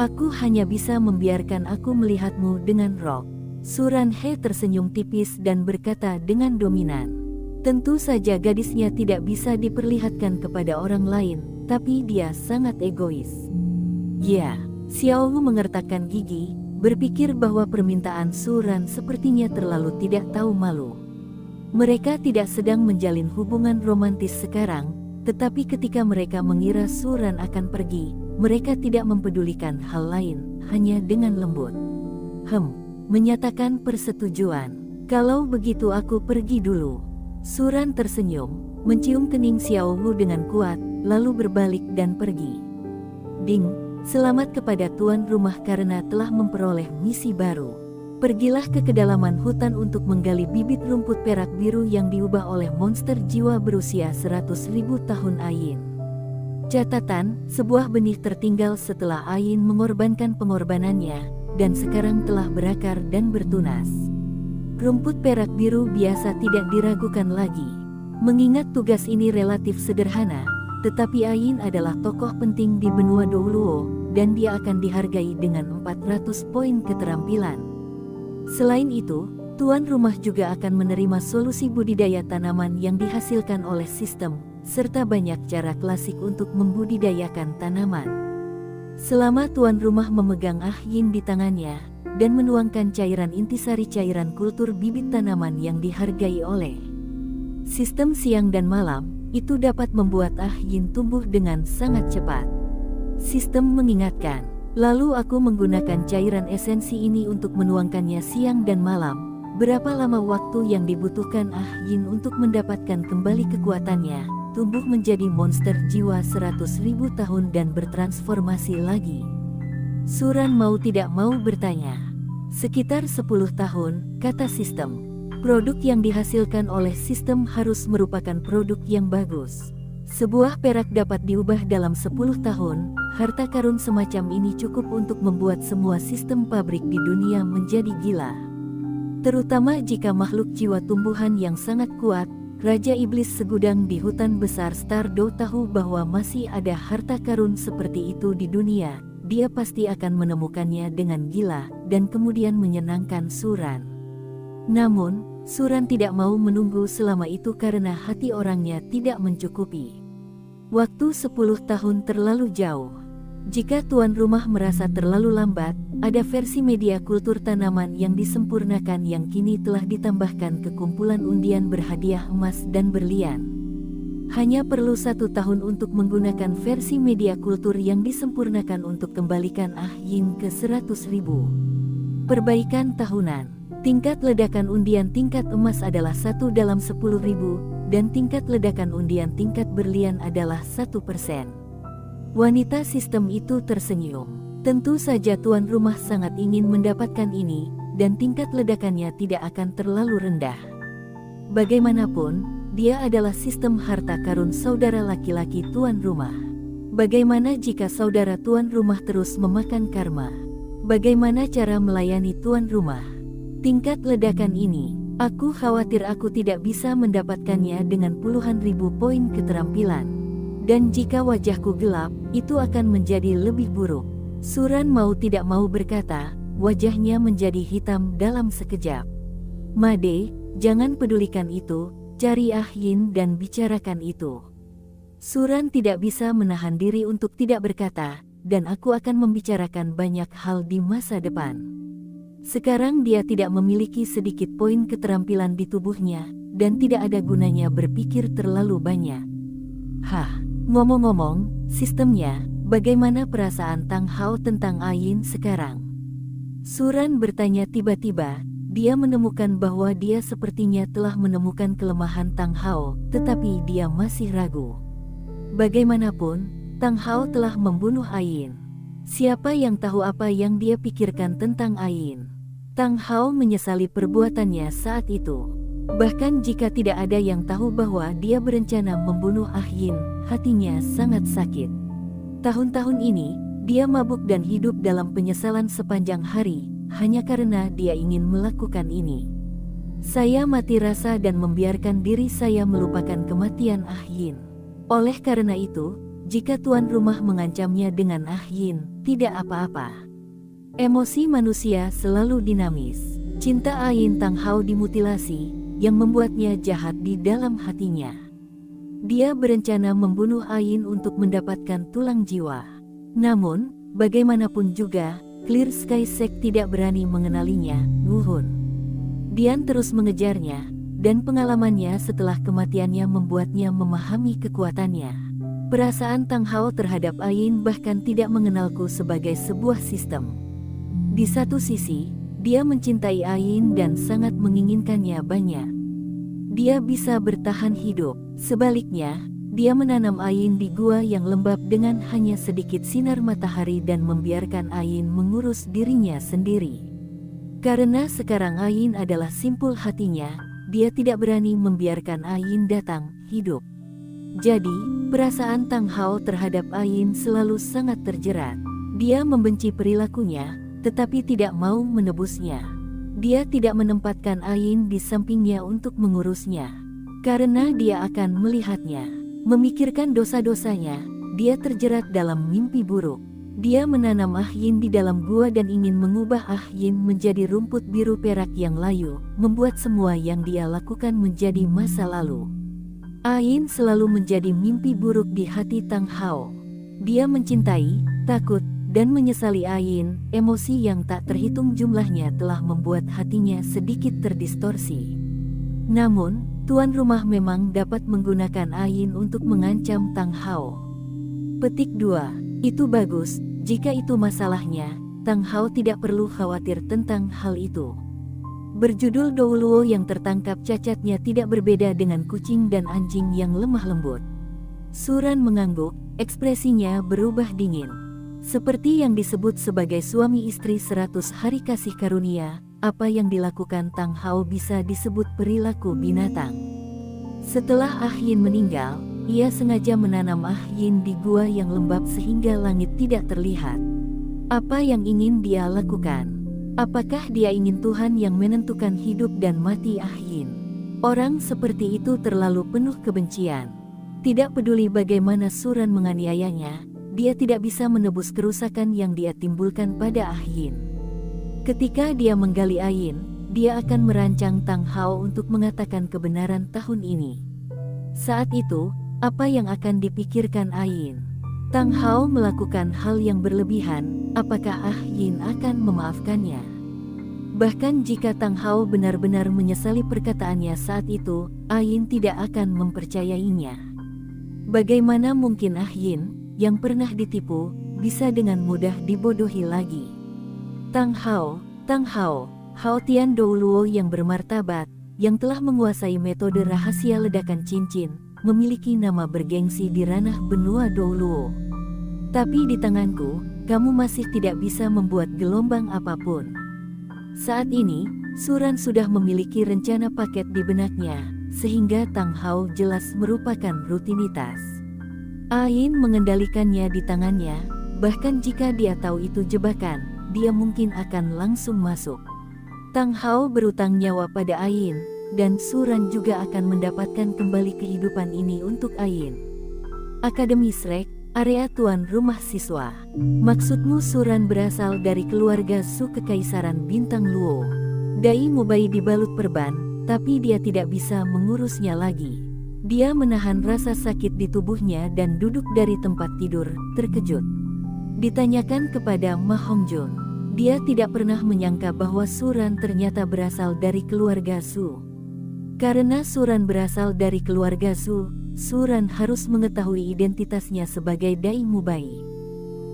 Aku hanya bisa membiarkan aku melihatmu dengan rok. Suran He tersenyum tipis dan berkata dengan dominan. Tentu saja gadisnya tidak bisa diperlihatkan kepada orang lain, tapi dia sangat egois. Ya, Xiao Wu mengertakkan gigi, berpikir bahwa permintaan Suran sepertinya terlalu tidak tahu malu. Mereka tidak sedang menjalin hubungan romantis sekarang, tetapi ketika mereka mengira Suran akan pergi, mereka tidak mempedulikan hal lain, hanya dengan lembut. Menyatakan persetujuan. Kalau begitu aku pergi dulu. Suran tersenyum, mencium kening Xiao Wu dengan kuat, lalu berbalik dan pergi. Ding, selamat kepada tuan rumah karena telah memperoleh misi baru. Pergilah ke kedalaman hutan untuk menggali bibit rumput perak biru yang diubah oleh monster jiwa berusia 100.000 tahun Ain. Catatan, sebuah benih tertinggal setelah Ain mengorbankan pengorbanannya, dan sekarang telah berakar dan bertunas. Rumput perak biru biasa tidak diragukan lagi. Mengingat tugas ini relatif sederhana, tetapi Ain adalah tokoh penting di benua Douluo, dan dia akan dihargai dengan 400 poin keterampilan. Selain itu, tuan rumah juga akan menerima solusi budidaya tanaman yang dihasilkan oleh sistem, serta banyak cara klasik untuk membudidayakan tanaman. Selama tuan rumah memegang Yin di tangannya, dan menuangkan cairan intisari cairan kultur bibit tanaman yang dihargai oleh sistem siang dan malam, itu dapat membuat Yin tumbuh dengan sangat cepat. Sistem mengingatkan, lalu aku menggunakan cairan esensi ini untuk menuangkannya siang dan malam. Berapa lama waktu yang dibutuhkan Yin untuk mendapatkan kembali kekuatannya, tumbuh menjadi monster jiwa 100.000 tahun dan bertransformasi lagi? Suran mau tidak mau bertanya. Sekitar 10 tahun, kata sistem. Produk yang dihasilkan oleh sistem harus merupakan produk yang bagus. Sebuah perak dapat diubah dalam 10 tahun, harta karun semacam ini cukup untuk membuat semua sistem pabrik di dunia menjadi gila. Terutama jika makhluk jiwa tumbuhan yang sangat kuat, Raja Iblis segudang di hutan besar Stardo tahu bahwa masih ada harta karun seperti itu di dunia. Dia pasti akan menemukannya dengan gila, dan kemudian menyenangkan Suran. Namun, Suran tidak mau menunggu selama itu karena hati orangnya tidak mencukupi. Waktu 10 tahun terlalu jauh. Jika tuan rumah merasa terlalu lambat, ada versi media kultur tanaman yang disempurnakan yang kini telah ditambahkan ke kumpulan undian berhadiah emas dan berlian. Hanya perlu 1 tahun untuk menggunakan versi media kultur yang disempurnakan untuk kembalikan Yin ke 100.000. Perbaikan tahunan. Tingkat ledakan undian tingkat emas adalah 1 dalam 10.000, dan tingkat ledakan undian tingkat berlian adalah 1%. Wanita sistem itu tersenyum. Tentu saja tuan rumah sangat ingin mendapatkan ini, dan tingkat ledakannya tidak akan terlalu rendah. Bagaimanapun, dia adalah sistem harta karun saudara laki-laki tuan rumah. Bagaimana jika saudara tuan rumah terus memakan karma? Bagaimana cara melayani tuan rumah? Tingkat ledakan ini, aku khawatir aku tidak bisa mendapatkannya dengan puluhan ribu poin keterampilan. Dan jika wajahku gelap, itu akan menjadi lebih buruk. Suran mau tidak mau berkata, wajahnya menjadi hitam dalam sekejap. Made, jangan pedulikan itu. Cari Yin dan bicarakan itu. Suran tidak bisa menahan diri untuk tidak berkata, dan aku akan membicarakan banyak hal di masa depan. Sekarang dia tidak memiliki sedikit poin keterampilan di tubuhnya, dan tidak ada gunanya berpikir terlalu banyak. Ngomong-ngomong, sistemnya, bagaimana perasaan Tang Hao tentang Yin sekarang? Suran bertanya tiba-tiba. Dia menemukan bahwa dia sepertinya telah menemukan kelemahan Tang Hao, tetapi dia masih ragu. Bagaimanapun, Tang Hao telah membunuh Yin. Siapa yang tahu apa yang dia pikirkan tentang Yin? Tang Hao menyesali perbuatannya saat itu. Bahkan jika tidak ada yang tahu bahwa dia berencana membunuh Yin, hatinya sangat sakit. Tahun-tahun ini, Dia mabuk dan hidup dalam penyesalan sepanjang hari, hanya karena dia ingin melakukan ini. Saya mati rasa dan membiarkan diri saya melupakan kematian Ah Yin. Oleh karena itu, jika tuan rumah mengancamnya dengan Ah Yin, tidak apa-apa. Emosi manusia selalu dinamis. Cinta Ah Yin Tang Hao dimutilasi, yang membuatnya jahat di dalam hatinya. Dia berencana membunuh Ah Yin untuk mendapatkan tulang jiwa. Namun, bagaimanapun juga, Clear Sky Sect tidak berani mengenalinya, Wu Hun. Dian terus mengejarnya, dan pengalamannya setelah kematiannya membuatnya memahami kekuatannya. Perasaan Tang Hao terhadap Ah Yin bahkan tidak mengenalku sebagai sebuah sistem. Di satu sisi, dia mencintai Ah Yin dan sangat menginginkannya banyak. Dia bisa bertahan hidup. Sebaliknya, dia menanam Ah Yin di gua yang lembab dengan hanya sedikit sinar matahari dan membiarkan Ah Yin mengurus dirinya sendiri. Karena sekarang Ah Yin adalah simpul hatinya, dia tidak berani membiarkan Ah Yin datang, hidup. Jadi, perasaan Tang Hao terhadap Ah Yin selalu sangat terjerat. Dia membenci perilakunya, tetapi tidak mau menebusnya. Dia tidak menempatkan Ah Yin di sampingnya untuk mengurusnya. Karena dia akan melihatnya, memikirkan dosa-dosanya, dia terjerat dalam mimpi buruk. Dia menanam Ah Yin di dalam gua dan ingin mengubah Ah Yin menjadi rumput biru perak yang layu, membuat semua yang dia lakukan menjadi masa lalu. Ah Yin selalu menjadi mimpi buruk di hati Tang Hao. Dia mencintai, takut, dan menyesali Ah Yin. Emosi yang tak terhitung jumlahnya telah membuat hatinya sedikit terdistorsi. Namun, tuan rumah memang dapat menggunakan Ah Yin untuk mengancam Tang Hao. Petik 2. Itu bagus, jika itu masalahnya, Tang Hao tidak perlu khawatir tentang hal itu. Berjudul Dou Luo yang tertangkap cacatnya tidak berbeda dengan kucing dan anjing yang lemah lembut. Suran mengangguk, ekspresinya berubah dingin. Seperti yang disebut sebagai suami istri 100 hari kasih karunia, apa yang dilakukan Tang Hao bisa disebut perilaku binatang. Setelah Ah Yin meninggal, ia sengaja menanam Ah Yin di gua yang lembab sehingga langit tidak terlihat. Apa yang ingin dia lakukan? Apakah dia ingin Tuhan yang menentukan hidup dan mati Ah Yin? Orang seperti itu terlalu penuh kebencian. Tidak peduli bagaimana Suran menganiayanya, dia tidak bisa menebus kerusakan yang dia timbulkan pada Ah Yin. Ketika dia menggali Ah Yin, dia akan merancang Tang Hao untuk mengatakan kebenaran tahun ini. Saat itu, apa yang akan dipikirkan Ah Yin? Tang Hao melakukan hal yang berlebihan, apakah Ah Yin akan memaafkannya? Bahkan jika Tang Hao benar-benar menyesali perkataannya saat itu, Ah Yin tidak akan mempercayainya. Bagaimana mungkin Ah Yin, yang pernah ditipu, bisa dengan mudah dibodohi lagi? Tang Hao, Hao Tian Dou Luo yang bermartabat, yang telah menguasai metode rahasia ledakan cincin, memiliki nama bergengsi di ranah benua Dou Luo. Tapi di tanganku, kamu masih tidak bisa membuat gelombang apapun. Saat ini, Suran sudah memiliki rencana paket di benaknya, sehingga Tang Hao jelas merupakan rutinitas. Ah Yin mengendalikannya di tangannya, bahkan jika dia tahu itu jebakan, dia mungkin akan langsung masuk. Tang Hao berutang nyawa pada Ah Yin, dan Suran juga akan mendapatkan kembali kehidupan ini untuk Ah Yin. Akademi Shrek, area tuan rumah siswa. Maksudmu Suran berasal dari keluarga Su Kekaisaran Bintang Luo. Dai Mubai dibalut perban, tapi dia tidak bisa mengurusnya lagi. Dia menahan rasa sakit di tubuhnya dan duduk dari tempat tidur, terkejut. Ditanyakan kepada Ma Hongjun, dia tidak pernah menyangka bahwa Suran ternyata berasal dari keluarga Su. Karena Suran berasal dari keluarga Su, Suran harus mengetahui identitasnya sebagai Dai Mubai.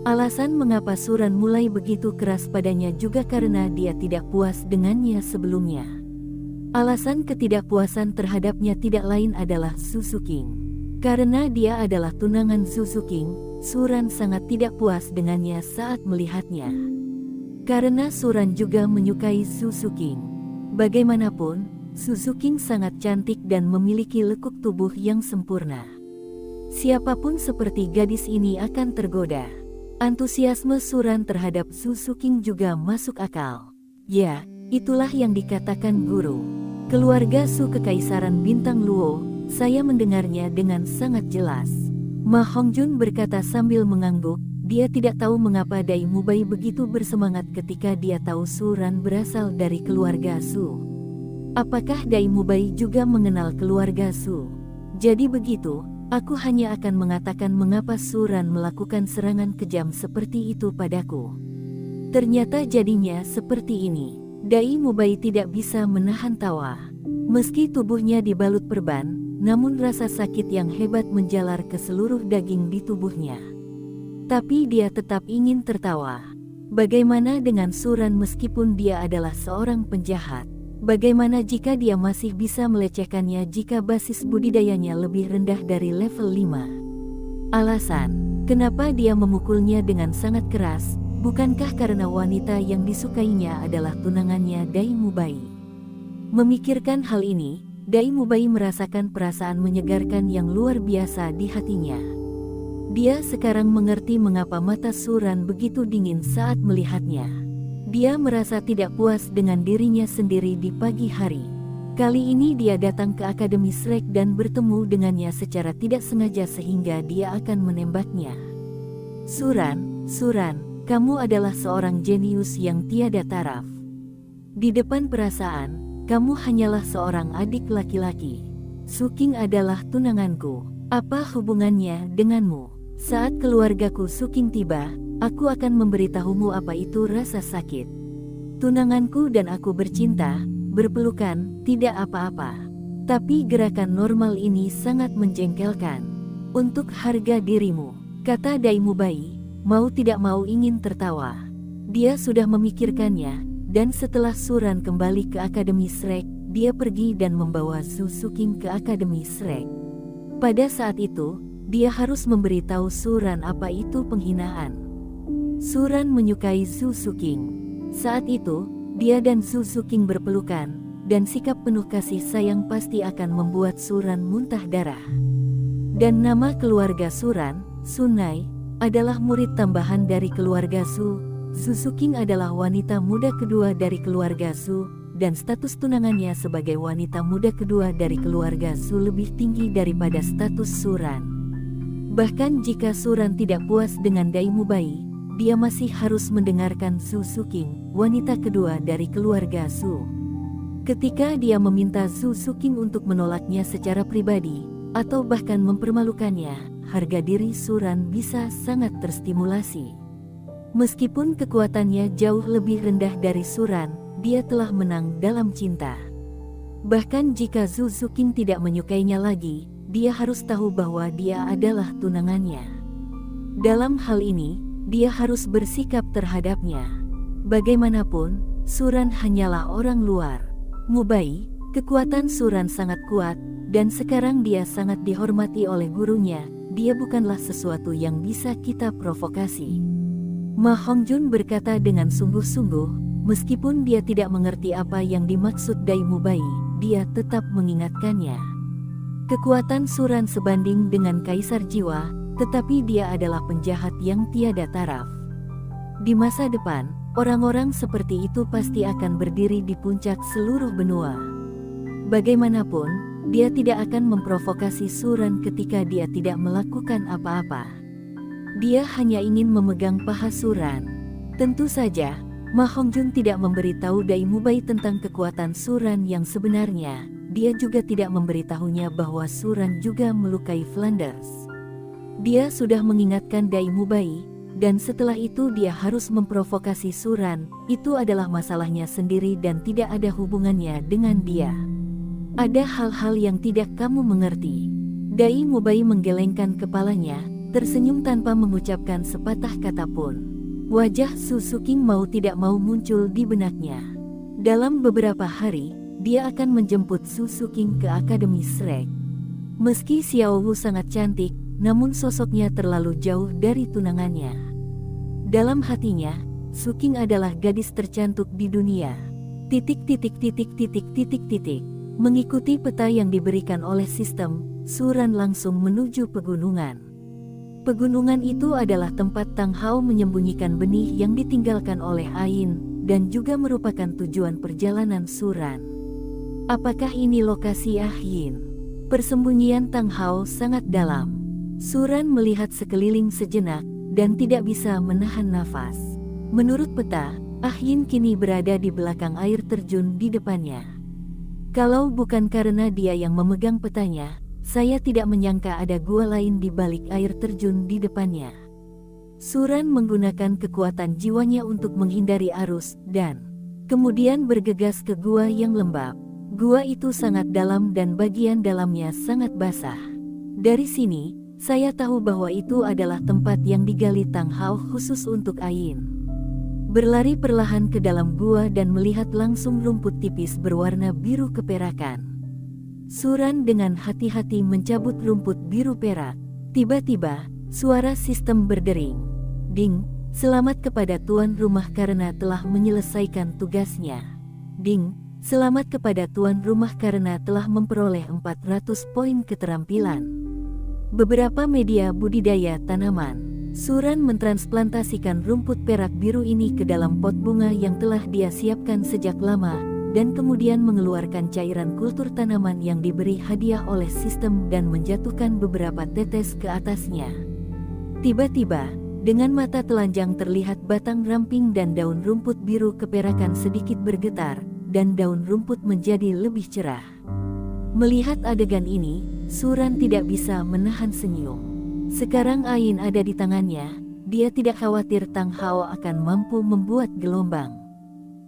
Alasan mengapa Suran mulai begitu keras padanya juga karena dia tidak puas dengannya sebelumnya. Alasan ketidakpuasan terhadapnya tidak lain adalah Su Suking. Karena dia adalah tunangan Su Suking, Suran sangat tidak puas dengannya saat melihatnya. Karena Suran juga menyukai Su Suking. Bagaimanapun, Su Suking sangat cantik dan memiliki lekuk tubuh yang sempurna. Siapapun seperti gadis ini akan tergoda. Antusiasme Suran terhadap Su Suking juga masuk akal. Ya, itulah yang dikatakan guru. Keluarga Su Kekaisaran Bintang Luo, saya mendengarnya dengan sangat jelas. Ma Hongjun berkata sambil mengangguk. Dia tidak tahu mengapa Dai Mubai begitu bersemangat ketika dia tahu Suran berasal dari keluarga Su. Apakah Dai Mubai juga mengenal keluarga Su? Jadi begitu, aku hanya akan mengatakan mengapa Suran melakukan serangan kejam seperti itu padaku. Ternyata jadinya seperti ini. Dai Mubai tidak bisa menahan tawa. Meski tubuhnya dibalut perban, namun rasa sakit yang hebat menjalar ke seluruh daging di tubuhnya. Tapi dia tetap ingin tertawa. Bagaimana dengan Suran meskipun dia adalah seorang penjahat? Bagaimana jika dia masih bisa melecehkannya jika basis budidayanya lebih rendah dari level 5? Alasan, kenapa dia memukulnya dengan sangat keras, bukankah karena wanita yang disukainya adalah tunangannya Dai Mubai? Memikirkan hal ini, Dai Mubai merasakan perasaan menyegarkan yang luar biasa di hatinya. Dia sekarang mengerti mengapa mata Suran begitu dingin saat melihatnya. Dia merasa tidak puas dengan dirinya sendiri di pagi hari. Kali ini dia datang ke Akademi Shrek dan bertemu dengannya secara tidak sengaja sehingga dia akan menembaknya. Suran, kamu adalah seorang jenius yang tiada taraf. Di depan perasaan, kamu hanyalah seorang adik laki-laki. Suking adalah tunanganku. Apa hubungannya denganmu? Saat keluargaku Suking tiba, aku akan memberitahumu apa itu rasa sakit. Tunanganku dan aku bercinta, berpelukan, tidak apa-apa. Tapi gerakan normal ini sangat menjengkelkan. Untuk harga dirimu, kata Dai Mubai, mau tidak mau ingin tertawa. Dia sudah memikirkannya, dan setelah Suran kembali ke Akademi Shrek, dia pergi dan membawa Su Suking ke Akademi Shrek. Pada saat itu, dia harus memberitahu Suran apa itu penghinaan. Suran menyukai Su Suking. Saat itu, dia dan Su Suking berpelukan, dan sikap penuh kasih sayang pasti akan membuat Suran muntah darah. Dan nama keluarga Suran, Sunai, adalah murid tambahan dari keluarga Su. Su Suking adalah wanita muda kedua dari keluarga Su, dan status tunangannya sebagai wanita muda kedua dari keluarga Su lebih tinggi daripada status Suran. Bahkan jika Suran tidak puas dengan Dai Mubai, dia masih harus mendengarkan Su Suking, wanita kedua dari keluarga Su. Ketika dia meminta Su Suking untuk menolaknya secara pribadi, atau bahkan mempermalukannya, harga diri Suran bisa sangat terstimulasi. Meskipun kekuatannya jauh lebih rendah dari Suran, dia telah menang dalam cinta. Bahkan jika Su Suking tidak menyukainya lagi, dia harus tahu bahwa dia adalah tunangannya. Dalam hal ini, dia harus bersikap terhadapnya. Bagaimanapun, Suran hanyalah orang luar. Mubai, kekuatan Suran sangat kuat, dan sekarang dia sangat dihormati oleh gurunya. Dia bukanlah sesuatu yang bisa kita provokasi. Ma Hongjun berkata dengan sungguh-sungguh, meskipun dia tidak mengerti apa yang dimaksud Dai Mubai, dia tetap mengingatkannya. Kekuatan Suran sebanding dengan kaisar jiwa, tetapi dia adalah penjahat yang tiada taraf. Di masa depan, orang-orang seperti itu pasti akan berdiri di puncak seluruh benua. Bagaimanapun, dia tidak akan memprovokasi Suran ketika dia tidak melakukan apa-apa. Dia hanya ingin memegang paha Suran. Tentu saja, Ma Hongjun tidak memberitahu Dai Mubai tentang kekuatan Suran yang sebenarnya. Dia juga tidak memberitahunya bahwa Suran juga melukai Flanders. Dia sudah mengingatkan Dai Mubai, dan setelah itu dia harus memprovokasi Suran. Itu adalah masalahnya sendiri dan tidak ada hubungannya dengan dia. Ada hal-hal yang tidak kamu mengerti. Dai Mubai menggelengkan kepalanya, tersenyum tanpa mengucapkan sepatah kata pun. Wajah Su Suking mau tidak mau muncul di benaknya. Dalam beberapa hari, dia akan menjemput Su Suking ke Akademi Shrek. Meski Xiao Wu sangat cantik, namun sosoknya terlalu jauh dari tunangannya. Dalam hatinya, Suking adalah gadis tercantik di dunia. Mengikuti peta yang diberikan oleh sistem, Suran langsung menuju pegunungan. Pegunungan itu adalah tempat Tang Hao menyembunyikan benih yang ditinggalkan oleh Ain, dan juga merupakan tujuan perjalanan Suran. Apakah ini lokasi Yin? Persembunyian Tang Hao sangat dalam. Suran melihat sekeliling sejenak, dan tidak bisa menahan nafas. Menurut peta, Yin kini berada di belakang air terjun di depannya. Kalau bukan karena dia yang memegang petanya, saya tidak menyangka ada gua lain di balik air terjun di depannya. Suran menggunakan kekuatan jiwanya untuk menghindari arus, dan kemudian bergegas ke gua yang lembab. Gua itu sangat dalam dan bagian dalamnya sangat basah. Dari sini, saya tahu bahwa itu adalah tempat yang digali Tang Hao khusus untuk Ain. Berlari perlahan ke dalam gua dan melihat langsung rumput tipis berwarna biru keperakan. Suran dengan hati-hati mencabut rumput biru perak. Tiba-tiba, suara sistem berdering. Ding, selamat kepada tuan rumah karena telah menyelesaikan tugasnya. Ding, selamat kepada tuan rumah karena telah memperoleh 400 poin keterampilan. Beberapa media budidaya tanaman. Suran mentransplantasikan rumput perak biru ini ke dalam pot bunga yang telah dia siapkan sejak lama, dan kemudian mengeluarkan cairan kultur tanaman yang diberi hadiah oleh sistem dan menjatuhkan beberapa tetes ke atasnya. Tiba-tiba, dengan mata telanjang terlihat batang ramping dan daun rumput biru keperakan sedikit bergetar, dan daun rumput menjadi lebih cerah. Melihat adegan ini, Suran tidak bisa menahan senyum. Sekarang Ain ada di tangannya, dia tidak khawatir Tang Hao akan mampu membuat gelombang.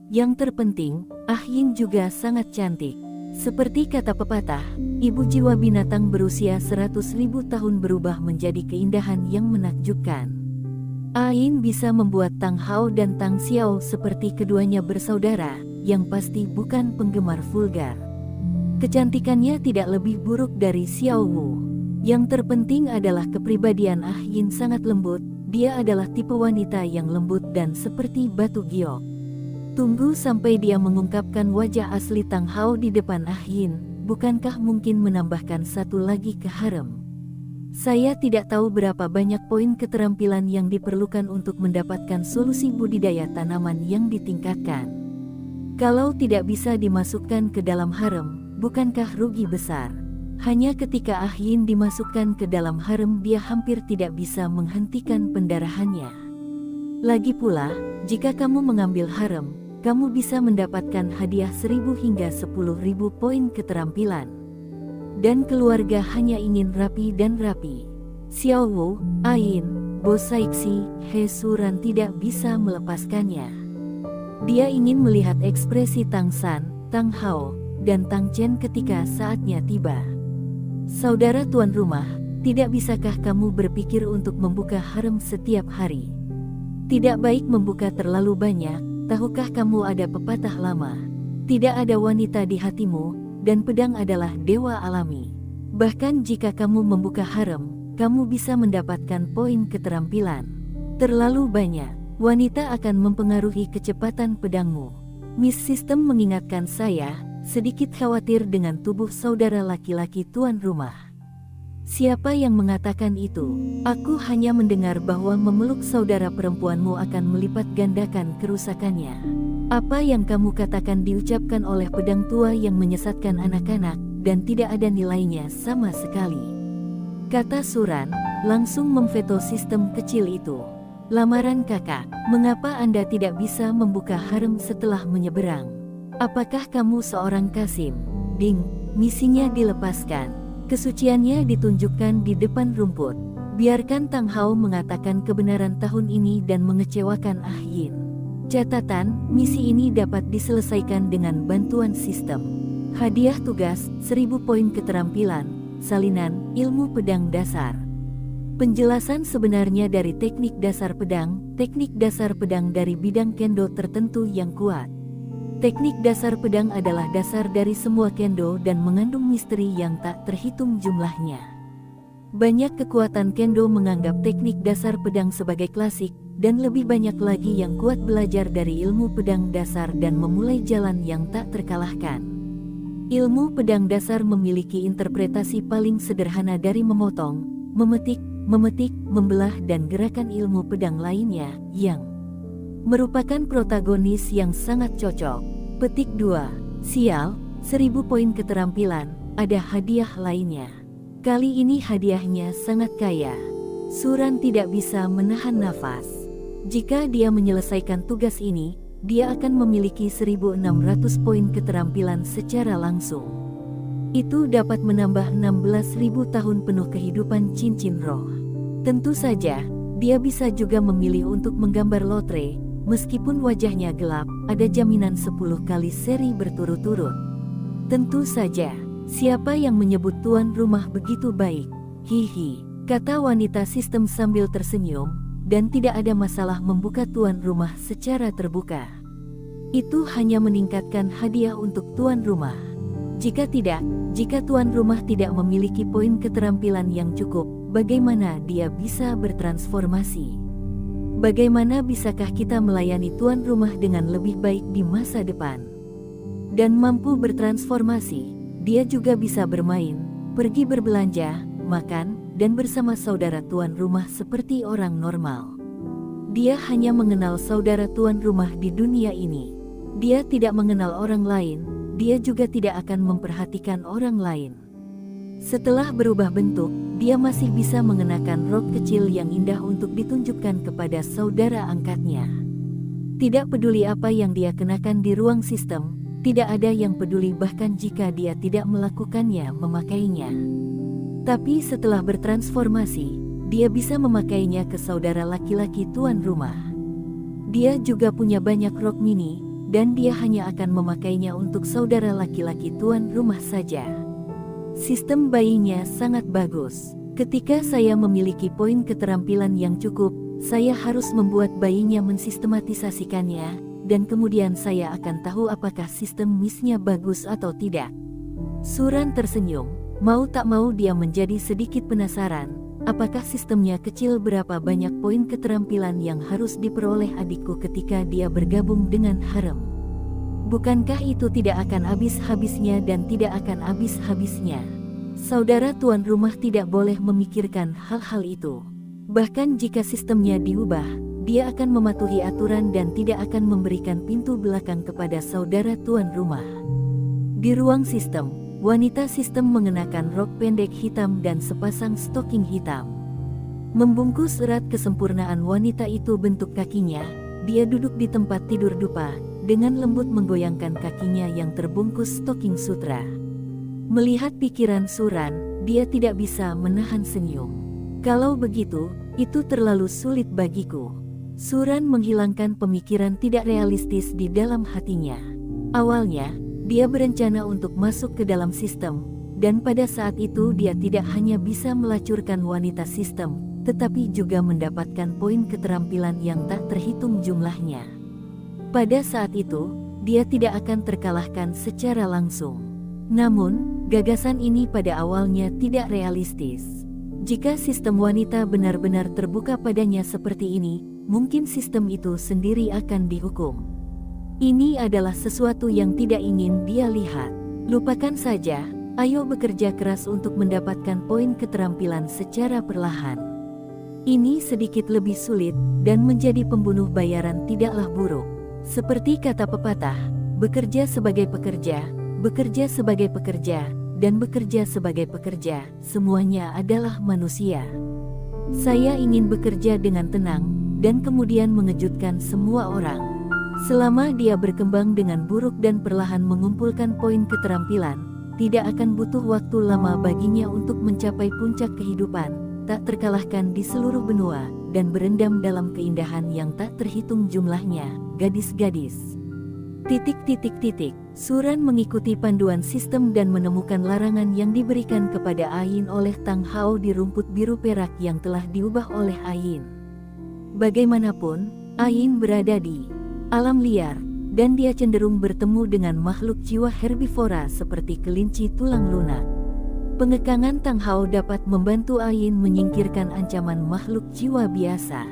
Yang terpenting, Yin juga sangat cantik. Seperti kata pepatah, ibu jiwa binatang berusia 100.000 tahun berubah menjadi keindahan yang menakjubkan. Ain bisa membuat Tang Hao dan Tang Xiao seperti keduanya bersaudara, yang pasti bukan penggemar vulgar. Kecantikannya tidak lebih buruk dari Xiao Wu. Yang terpenting adalah kepribadian Yin sangat lembut, dia adalah tipe wanita yang lembut dan seperti batu giok. Tunggu sampai dia mengungkapkan wajah asli Tang Hao di depan Yin, bukankah mungkin menambahkan satu lagi ke harem? Saya tidak tahu berapa banyak poin keterampilan yang diperlukan untuk mendapatkan solusi budidaya tanaman yang ditingkatkan. Kalau tidak bisa dimasukkan ke dalam harem, bukankah rugi besar? Hanya ketika Yin dimasukkan ke dalam harem dia hampir tidak bisa menghentikan pendarahannya. Lagi pula, jika kamu mengambil harem, kamu bisa mendapatkan hadiah 1.000 hingga 10.000 poin keterampilan. Dan keluarga hanya ingin rapi dan rapi. Xiao Wu, Ain, Bo Saixi, He Suran tidak bisa melepaskannya. Dia ingin melihat ekspresi Tang San, Tang Hao, dan Tang Chen ketika saatnya tiba. Saudara tuan rumah, tidak bisakah kamu berpikir untuk membuka harem setiap hari? Tidak baik membuka terlalu banyak, tahukah kamu ada pepatah lama? Tidak ada wanita di hatimu, dan pedang adalah dewa alami. Bahkan jika kamu membuka harem, kamu bisa mendapatkan poin keterampilan. Terlalu banyak, wanita akan mempengaruhi kecepatan pedangmu. Miss System mengingatkan saya, sedikit khawatir dengan tubuh saudara laki-laki tuan rumah. Siapa yang mengatakan itu? Aku hanya mendengar bahwa memeluk saudara perempuanmu akan melipat gandakan kerusakannya. Apa yang kamu katakan diucapkan oleh pedang tua yang menyesatkan anak-anak, dan tidak ada nilainya sama sekali. Kata Suran, langsung memveto sistem kecil itu. Lamaran kakak, mengapa Anda tidak bisa membuka harem setelah menyeberang? Apakah kamu seorang Kasim? Ding, misinya dilepaskan. Kesuciannya ditunjukkan di depan rumput. Biarkan Tang Hao mengatakan kebenaran tahun ini dan mengecewakan Yin. Catatan, misi ini dapat diselesaikan dengan bantuan sistem. Hadiah tugas, 1.000 poin keterampilan, salinan, ilmu pedang dasar. Penjelasan sebenarnya dari teknik dasar pedang dari bidang kendo tertentu yang kuat. Teknik dasar pedang adalah dasar dari semua kendo dan mengandung misteri yang tak terhitung jumlahnya. Banyak kekuatan kendo menganggap teknik dasar pedang sebagai klasik, dan lebih banyak lagi yang kuat belajar dari ilmu pedang dasar dan memulai jalan yang tak terkalahkan. Ilmu pedang dasar memiliki interpretasi paling sederhana dari memotong, memetik, memetik, membelah dan gerakan ilmu pedang lainnya yang merupakan protagonis yang sangat cocok. Petik 2. Sial, 1000 poin keterampilan, ada hadiah lainnya. Kali ini hadiahnya sangat kaya. Suran tidak bisa menahan nafas. Jika dia menyelesaikan tugas ini, dia akan memiliki 1600 poin keterampilan secara langsung. Itu dapat menambah 16.000 tahun penuh kehidupan cincin roh. Tentu saja, dia bisa juga memilih untuk menggambar lotre, meskipun wajahnya gelap, ada jaminan 10 kali seri berturut-turut. Tentu saja, siapa yang menyebut tuan rumah begitu baik? Hihi, kata wanita sistem sambil tersenyum, dan tidak ada masalah membuka tuan rumah secara terbuka. Itu hanya meningkatkan hadiah untuk tuan rumah. Jika tidak, jika tuan rumah tidak memiliki poin keterampilan yang cukup, bagaimana dia bisa bertransformasi? Bagaimana bisakah kita melayani tuan rumah dengan lebih baik di masa depan? Dan mampu bertransformasi, dia juga bisa bermain, pergi berbelanja, makan, dan bersama saudara tuan rumah seperti orang normal. Dia hanya mengenal saudara tuan rumah di dunia ini. Dia tidak mengenal orang lain, dia juga tidak akan memperhatikan orang lain. Setelah berubah bentuk, dia masih bisa mengenakan rok kecil yang indah untuk ditunjukkan kepada saudara angkatnya. Tidak peduli apa yang dia kenakan di ruang sistem, tidak ada yang peduli bahkan jika dia tidak melakukannya memakainya. Tapi setelah bertransformasi, dia bisa memakainya ke saudara laki-laki tuan rumah. Dia juga punya banyak rok mini, dan dia hanya akan memakainya untuk saudara laki-laki tuan rumah saja. Sistem bayinya sangat bagus. Ketika saya memiliki poin keterampilan yang cukup, saya harus membuat bayinya mensistematisasikannya, dan kemudian saya akan tahu apakah sistem misnya bagus atau tidak. Suran tersenyum. Mau tak mau dia menjadi sedikit penasaran, apakah sistemnya kecil, berapa banyak poin keterampilan yang harus diperoleh adikku ketika dia bergabung dengan harem. Bukankah itu tidak akan habis-habisnya dan tidak akan habis-habisnya? Saudara tuan rumah tidak boleh memikirkan hal-hal itu. Bahkan jika sistemnya diubah, dia akan mematuhi aturan dan tidak akan memberikan pintu belakang kepada saudara tuan rumah. Di ruang sistem, wanita sistem mengenakan rok pendek hitam dan sepasang stoking hitam. Membungkus erat kesempurnaan wanita itu bentuk kakinya, dia duduk di tempat tidur dupa, dengan lembut menggoyangkan kakinya yang terbungkus stoking sutra. Melihat pikiran Suran, dia tidak bisa menahan senyum. Kalau begitu, itu terlalu sulit bagiku. Suran menghilangkan pemikiran tidak realistis di dalam hatinya. Awalnya, dia berencana untuk masuk ke dalam sistem, dan pada saat itu dia tidak hanya bisa melacurkan wanita sistem, tetapi juga mendapatkan poin keterampilan yang tak terhitung jumlahnya. Pada saat itu, dia tidak akan terkalahkan secara langsung. Namun, gagasan ini pada awalnya tidak realistis. Jika sistem wanita benar-benar terbuka padanya seperti ini, mungkin sistem itu sendiri akan dihukum. Ini adalah sesuatu yang tidak ingin dia lihat. Lupakan saja, ayo bekerja keras untuk mendapatkan poin keterampilan secara perlahan. Ini sedikit lebih sulit, dan menjadi pembunuh bayaran tidaklah buruk. Seperti kata pepatah, bekerja sebagai pekerja, bekerja sebagai pekerja, dan bekerja sebagai pekerja, semuanya adalah manusia. Saya ingin bekerja dengan tenang, dan kemudian mengejutkan semua orang. Selama dia berkembang dengan buruk dan perlahan mengumpulkan poin keterampilan, tidak akan butuh waktu lama baginya untuk mencapai puncak kehidupan, tak terkalahkan di seluruh benua, dan berendam dalam keindahan yang tak terhitung jumlahnya, gadis-gadis. Suran mengikuti panduan sistem dan menemukan larangan yang diberikan kepada Ain oleh Tang Hao di rumput biru perak yang telah diubah oleh Ain. Bagaimanapun, Ain berada di alam liar, dan dia cenderung bertemu dengan makhluk jiwa herbivora seperti kelinci tulang lunak. Pengekangan Tang Hao dapat membantu Ain menyingkirkan ancaman makhluk jiwa biasa.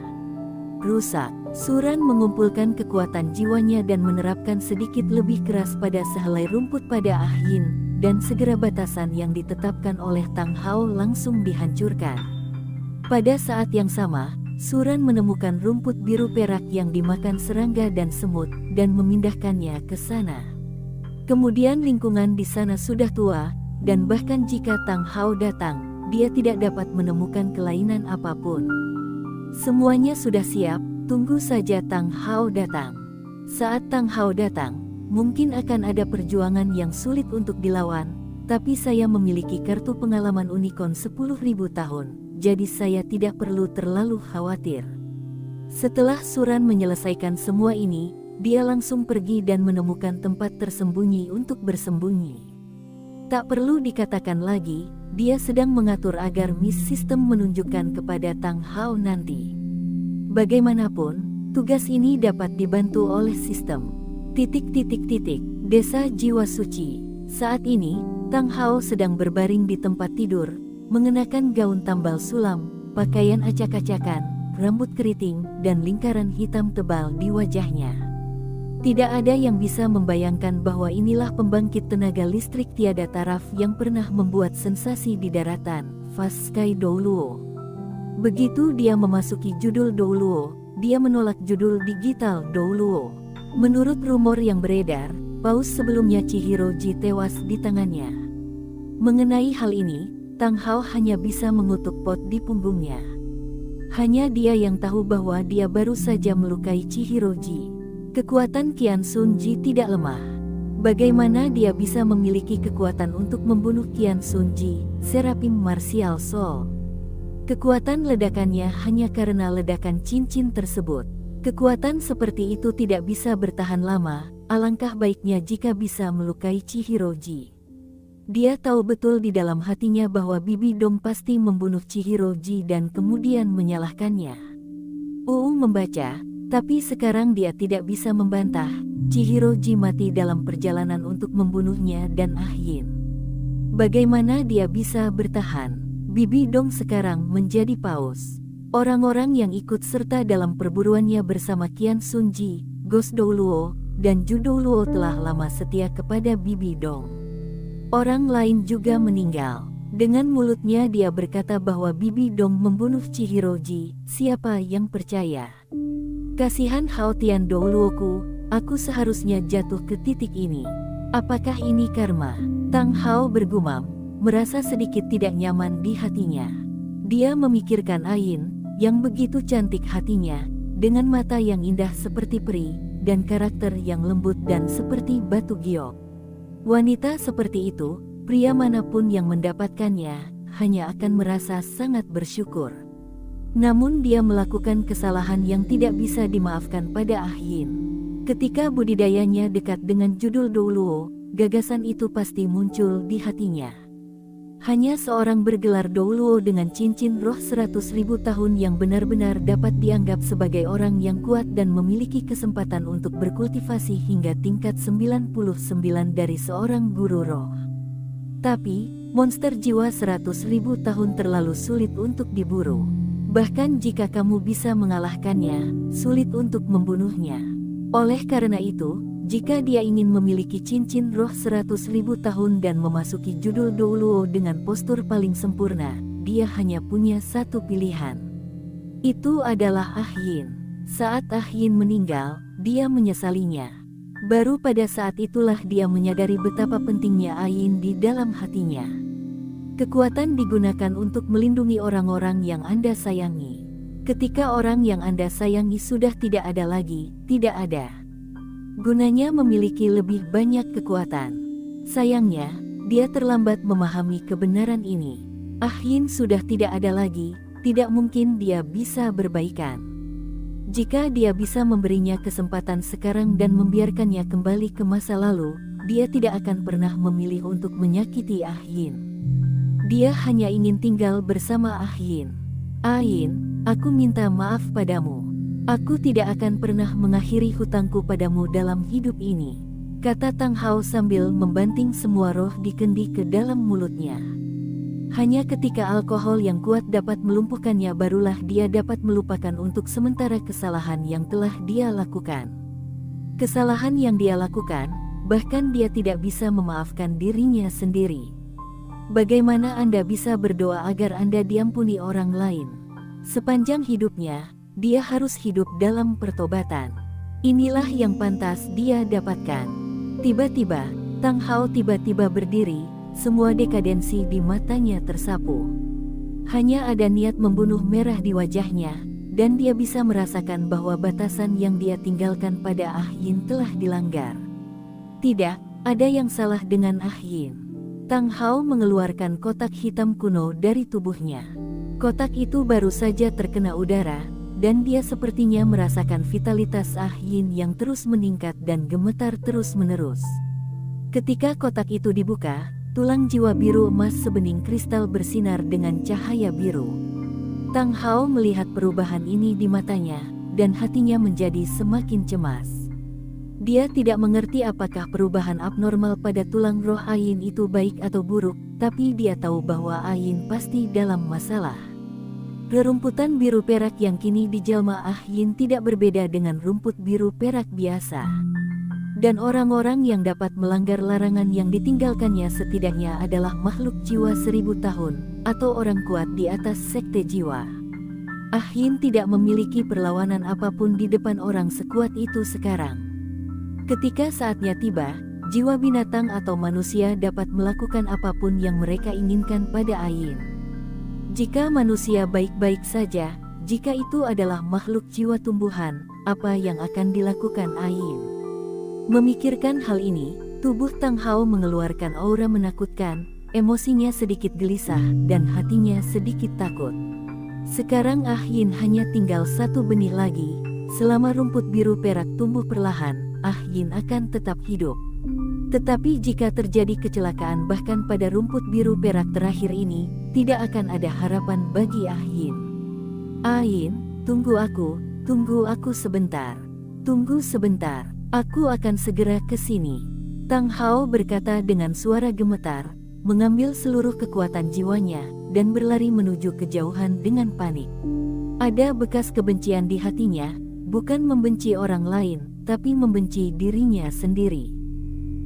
Rusak. Suran mengumpulkan kekuatan jiwanya dan menerapkan sedikit lebih keras pada sehelai rumput pada Ain, dan segera batasan yang ditetapkan oleh Tang Hao langsung dihancurkan. Pada saat yang sama, Suran menemukan rumput biru perak yang dimakan serangga dan semut, dan memindahkannya ke sana. Kemudian lingkungan di sana sudah tua, dan bahkan jika Tang Hao datang, dia tidak dapat menemukan kelainan apapun. Semuanya sudah siap, tunggu saja Tang Hao datang. Saat Tang Hao datang, mungkin akan ada perjuangan yang sulit untuk dilawan, tapi saya memiliki kartu pengalaman unicorn 10.000 tahun. Jadi saya tidak perlu terlalu khawatir. Setelah Suran menyelesaikan semua ini, dia langsung pergi dan menemukan tempat tersembunyi untuk bersembunyi. Tak perlu dikatakan lagi, dia sedang mengatur agar Miss System menunjukkan kepada Tang Hao nanti. Bagaimanapun, tugas ini dapat dibantu oleh sistem. Desa Jiwa Suci. Saat ini, Tang Hao sedang berbaring di tempat tidur, mengenakan gaun tambal sulam, pakaian acak-acakan, rambut keriting, dan lingkaran hitam tebal di wajahnya. Tidak ada yang bisa membayangkan bahwa inilah pembangkit tenaga listrik tiada taraf yang pernah membuat sensasi di daratan, Fast Sky Douluo. Begitu dia memasuki judul Douluo, dia menolak judul digital Douluo. Menurut rumor yang beredar, paus sebelumnya Chihiroji tewas di tangannya. Mengenai hal ini, Tang Hao hanya bisa mengutuk pot di punggungnya. Hanya dia yang tahu bahwa dia baru saja melukai Chihiroji. Kekuatan Qian Sun Ji tidak lemah. Bagaimana dia bisa memiliki kekuatan untuk membunuh Qian Sun Ji, Seraphim Martial Soul? Kekuatan ledakannya hanya karena ledakan cincin tersebut. Kekuatan seperti itu tidak bisa bertahan lama, alangkah baiknya jika bisa melukai Chihiroji. Dia tahu betul di dalam hatinya bahwa Bibi Dong pasti membunuh Chihiroji dan kemudian menyalahkannya. Membaca, tapi sekarang dia tidak bisa membantah. Chihiroji mati dalam perjalanan untuk membunuhnya dan Ah Yin. Bagaimana dia bisa bertahan? Bibi Dong sekarang menjadi paus. Orang-orang yang ikut serta dalam perburuannya bersama Qian Sun Ji, Ghost Douluo, dan Ju Douluo telah lama setia kepada Bibi Dong. Orang lain juga meninggal. Dengan mulutnya dia berkata bahwa Bibi Dong membunuh Chihiroji. Siapa yang percaya? Kasihan Hao Tian Douluoku, aku seharusnya jatuh ke titik ini. Apakah ini karma? Tang Hao bergumam, merasa sedikit tidak nyaman di hatinya. Dia memikirkan Ain, yang begitu cantik hatinya, dengan mata yang indah seperti peri, dan karakter yang lembut dan seperti batu giok. Wanita seperti itu, pria manapun yang mendapatkannya, hanya akan merasa sangat bersyukur. Namun dia melakukan kesalahan yang tidak bisa dimaafkan pada Ah Yin. Ketika budidayanya dekat dengan judul Douluo, gagasan itu pasti muncul di hatinya. Hanya seorang bergelar Douluo dengan cincin roh 100.000 tahun yang benar-benar dapat dianggap sebagai orang yang kuat dan memiliki kesempatan untuk berkultivasi hingga tingkat 99 dari seorang guru roh. Tapi, monster jiwa 100.000 tahun terlalu sulit untuk diburu. Bahkan jika kamu bisa mengalahkannya, sulit untuk membunuhnya. Oleh karena itu, jika dia ingin memiliki cincin roh 100.000 tahun dan memasuki judul Douluo dengan postur paling sempurna, dia hanya punya satu pilihan. Itu adalah Ah Yin. Saat Ah Yin meninggal, dia menyesalinya. Baru pada saat itulah dia menyadari betapa pentingnya Ain di dalam hatinya. Kekuatan digunakan untuk melindungi orang-orang yang Anda sayangi. Ketika orang yang Anda sayangi sudah tidak ada lagi, tidak ada gunanya memiliki lebih banyak kekuatan. Sayangnya, dia terlambat memahami kebenaran ini. Ah Yin sudah tidak ada lagi, tidak mungkin dia bisa berbaikan. Jika dia bisa memberinya kesempatan sekarang dan membiarkannya kembali ke masa lalu, dia tidak akan pernah memilih untuk menyakiti Ah Yin. Dia hanya ingin tinggal bersama Ah Yin. Ain, aku minta maaf padamu. Aku tidak akan pernah mengakhiri hutangku padamu dalam hidup ini, kata Tang Hao sambil membanting semua roh di kendi ke dalam mulutnya. Hanya ketika alkohol yang kuat dapat melumpuhkannya barulah dia dapat melupakan untuk sementara kesalahan yang telah dia lakukan. Kesalahan yang dia lakukan, bahkan dia tidak bisa memaafkan dirinya sendiri. Bagaimana Anda bisa berdoa agar Anda diampuni orang lain? Sepanjang hidupnya, dia harus hidup dalam pertobatan. Inilah yang pantas dia dapatkan. Tiba-tiba, Tang Hao tiba-tiba berdiri, semua dekadensi di matanya tersapu. Hanya ada niat membunuh merah di wajahnya, dan dia bisa merasakan bahwa batasan yang dia tinggalkan pada Ah Yin telah dilanggar. Tidak, ada yang salah dengan Ah Yin. Tang Hao mengeluarkan kotak hitam kuno dari tubuhnya. Kotak itu baru saja terkena udara, dan dia sepertinya merasakan vitalitas Ah Yin yang terus meningkat dan gemetar terus-menerus. Ketika kotak itu dibuka, tulang jiwa biru emas sebening kristal bersinar dengan cahaya biru. Tang Hao melihat perubahan ini di matanya, dan hatinya menjadi semakin cemas. Dia tidak mengerti apakah perubahan abnormal pada tulang roh Ayin itu baik atau buruk, tapi dia tahu bahwa Ayin pasti dalam masalah. Rerumputan biru perak yang kini dijelma Ah Yin tidak berbeda dengan rumput biru perak biasa. Dan orang-orang yang dapat melanggar larangan yang ditinggalkannya setidaknya adalah makhluk jiwa 1000 tahun, atau orang kuat di atas sekte jiwa. Ah Yin tidak memiliki perlawanan apapun di depan orang sekuat itu sekarang. Ketika saatnya tiba, jiwa binatang atau manusia dapat melakukan apapun yang mereka inginkan pada Ayin. Jika manusia baik-baik saja, jika itu adalah makhluk jiwa tumbuhan, apa yang akan dilakukan Ayin? Memikirkan hal ini, tubuh Tang Hao mengeluarkan aura menakutkan, emosinya sedikit gelisah, dan hatinya sedikit takut. Sekarang Ah Yin hanya tinggal satu benih lagi, selama rumput biru perak tumbuh perlahan, Ah Yin akan tetap hidup. Tetapi jika terjadi kecelakaan bahkan pada rumput biru perak terakhir ini, tidak akan ada harapan bagi Ah Yin. Ah Yin, tunggu aku sebentar. Tunggu sebentar, aku akan segera ke sini. Tang Hao berkata dengan suara gemetar, mengambil seluruh kekuatan jiwanya, dan berlari menuju kejauhan dengan panik. Ada bekas kebencian di hatinya, bukan membenci orang lain, tapi membenci dirinya sendiri.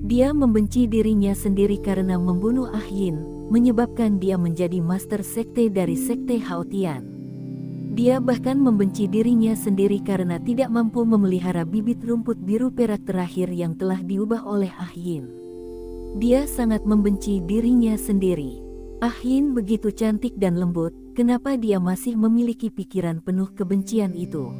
Dia membenci dirinya sendiri karena membunuh Ah Yin, menyebabkan dia menjadi master sekte dari sekte Haotian. Dia bahkan membenci dirinya sendiri karena tidak mampu memelihara bibit rumput biru perak terakhir yang telah diubah oleh Ah Yin. Dia sangat membenci dirinya sendiri. Ah Yin begitu cantik dan lembut, kenapa dia masih memiliki pikiran penuh kebencian itu?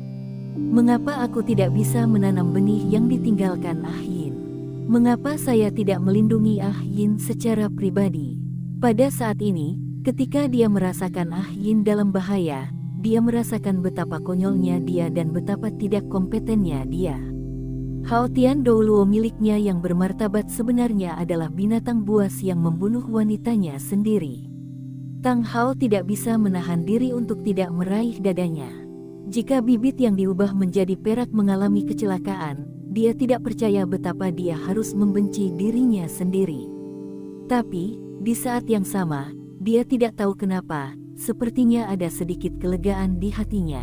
Mengapa aku tidak bisa menanam benih yang ditinggalkan Ah Yin? Mengapa saya tidak melindungi Ah Yin secara pribadi? Pada saat ini, ketika dia merasakan Ah Yin dalam bahaya, dia merasakan betapa konyolnya dia dan betapa tidak kompetennya dia. Haotian Douluo miliknya yang bermartabat sebenarnya adalah binatang buas yang membunuh wanitanya sendiri. Tang Hao tidak bisa menahan diri untuk tidak meraih dadanya. Jika bibit yang diubah menjadi perak mengalami kecelakaan, dia tidak percaya betapa dia harus membenci dirinya sendiri. Tapi, di saat yang sama, dia tidak tahu kenapa, sepertinya ada sedikit kelegaan di hatinya.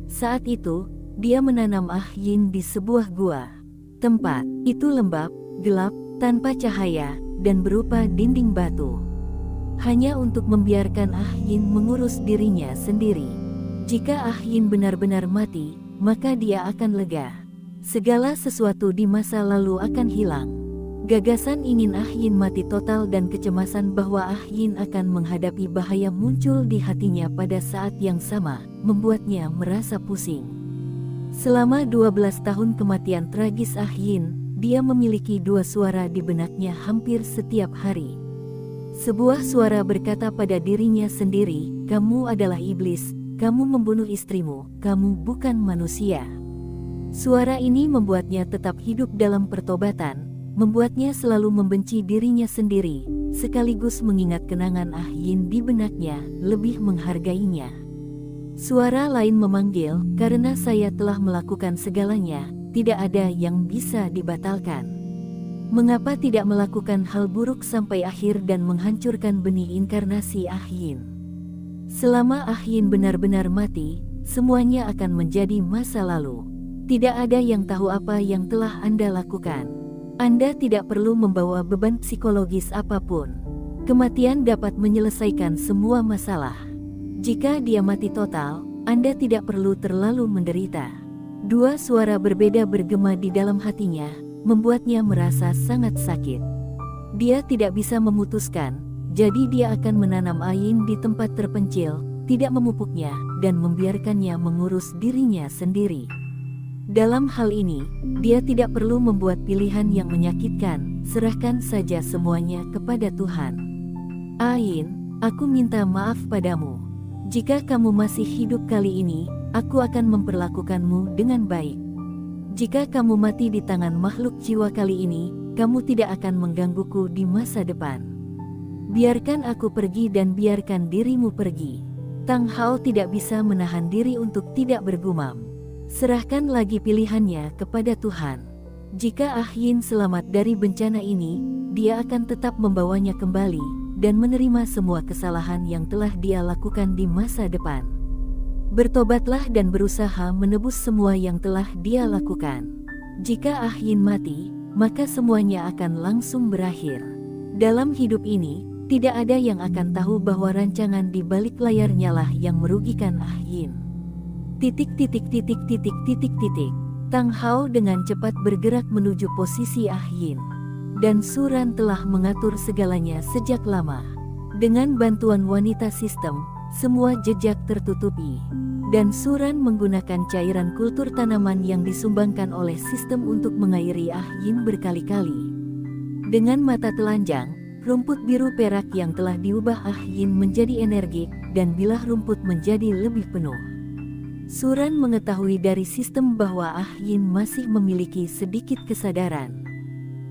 Saat itu, dia menanam Ah Yin di sebuah gua. Tempat itu lembab, gelap, tanpa cahaya, dan berupa dinding batu. Hanya untuk membiarkan Ah Yin mengurus dirinya sendiri. Jika Ah Yin benar-benar mati, maka dia akan lega. Segala sesuatu di masa lalu akan hilang. Gagasan ingin Ah Yin mati total dan kecemasan bahwa Ah Yin akan menghadapi bahaya muncul di hatinya pada saat yang sama, membuatnya merasa pusing. Selama 12 tahun kematian tragis Ah Yin, dia memiliki dua suara di benaknya hampir setiap hari. Sebuah suara berkata pada dirinya sendiri, "Kamu adalah iblis. Kamu membunuh istrimu, kamu bukan manusia." Suara ini membuatnya tetap hidup dalam pertobatan, membuatnya selalu membenci dirinya sendiri, sekaligus mengingat kenangan Ah Yin di benaknya, lebih menghargainya. Suara lain memanggil, "Karena saya telah melakukan segalanya, tidak ada yang bisa dibatalkan. Mengapa tidak melakukan hal buruk sampai akhir dan menghancurkan benih inkarnasi Ah Yin? Selama Ah Yin benar-benar mati, semuanya akan menjadi masa lalu. Tidak ada yang tahu apa yang telah Anda lakukan. Anda tidak perlu membawa beban psikologis apapun. Kematian dapat menyelesaikan semua masalah. Jika dia mati total, Anda tidak perlu terlalu menderita. Dua suara berbeda bergema di dalam hatinya, membuatnya merasa sangat sakit. Dia tidak bisa memutuskan, jadi dia akan menanam Ain di tempat terpencil, tidak memupuknya, dan membiarkannya mengurus dirinya sendiri. Dalam hal ini, dia tidak perlu membuat pilihan yang menyakitkan, serahkan saja semuanya kepada Tuhan. Ain, aku minta maaf padamu. Jika kamu masih hidup kali ini, aku akan memperlakukanmu dengan baik. Jika kamu mati di tangan makhluk jiwa kali ini, kamu tidak akan menggangguku di masa depan. Biarkan aku pergi dan biarkan dirimu pergi. Tang Hao tidak bisa menahan diri untuk tidak bergumam. Serahkan lagi pilihannya kepada Tuhan. Jika Ah Yin selamat dari bencana ini, dia akan tetap membawanya kembali dan menerima semua kesalahan yang telah dia lakukan di masa depan. Bertobatlah dan berusaha menebus semua yang telah dia lakukan. Jika Ah Yin mati, maka semuanya akan langsung berakhir. Dalam hidup ini, tidak ada yang akan tahu bahwa rancangan di balik layarnya lah yang merugikan Ah Yin. Tang Hao dengan cepat bergerak menuju posisi Ah Yin. Dan Suran telah mengatur segalanya sejak lama. Dengan bantuan wanita sistem, semua jejak tertutupi. Dan Suran menggunakan cairan kultur tanaman yang disumbangkan oleh sistem untuk mengairi Ah Yin berkali-kali. Dengan mata telanjang, rumput biru perak yang telah diubah Ah Yin menjadi energik, dan bilah rumput menjadi lebih penuh. Suran mengetahui dari sistem bahwa Ah Yin masih memiliki sedikit kesadaran.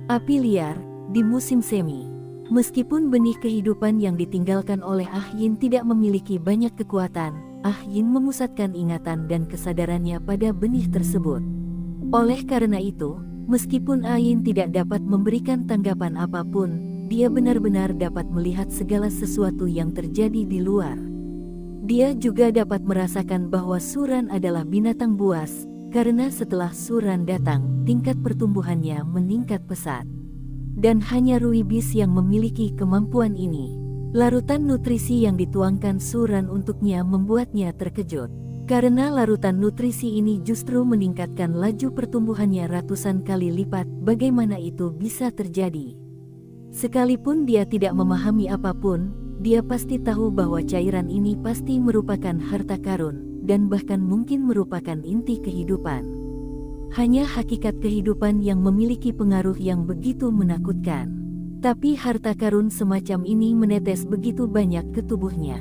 Api liar, di musim semi. Meskipun benih kehidupan yang ditinggalkan oleh Ah Yin tidak memiliki banyak kekuatan, Ah Yin memusatkan ingatan dan kesadarannya pada benih tersebut. Oleh karena itu, meskipun Ah Yin tidak dapat memberikan tanggapan apapun, dia benar-benar dapat melihat segala sesuatu yang terjadi di luar. Dia juga dapat merasakan bahwa Suran adalah binatang buas, karena setelah Suran datang, tingkat pertumbuhannya meningkat pesat. Dan hanya Ruibis yang memiliki kemampuan ini. Larutan nutrisi yang dituangkan Suran untuknya membuatnya terkejut. Karena larutan nutrisi ini justru meningkatkan laju pertumbuhannya ratusan kali lipat, bagaimana itu bisa terjadi? Sekalipun dia tidak memahami apapun, dia pasti tahu bahwa cairan ini pasti merupakan harta karun, dan bahkan mungkin merupakan inti kehidupan. Hanya hakikat kehidupan yang memiliki pengaruh yang begitu menakutkan. Tapi harta karun semacam ini menetes begitu banyak ke tubuhnya.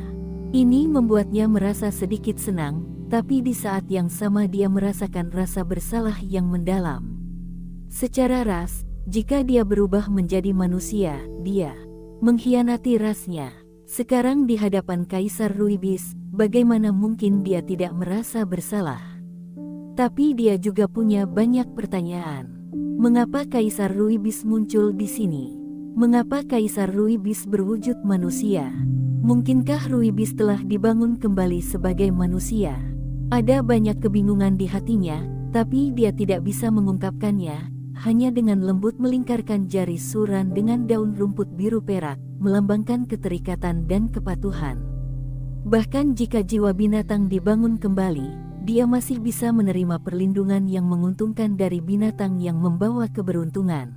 Ini membuatnya merasa sedikit senang, tapi di saat yang sama dia merasakan rasa bersalah yang mendalam. Secara ras, jika dia berubah menjadi manusia, dia mengkhianati rasnya. Sekarang di hadapan Kaisar Ruibis, bagaimana mungkin dia tidak merasa bersalah? Tapi dia juga punya banyak pertanyaan. Mengapa Kaisar Ruibis muncul di sini? Mengapa Kaisar Ruibis berwujud manusia? Mungkinkah Ruibis telah dibangun kembali sebagai manusia? Ada banyak kebingungan di hatinya, tapi dia tidak bisa mengungkapkannya. Hanya dengan lembut melingkarkan jari Suran dengan daun rumput biru perak, melambangkan keterikatan dan kepatuhan. Bahkan jika jiwa binatang dibangun kembali, dia masih bisa menerima perlindungan yang menguntungkan dari binatang yang membawa keberuntungan.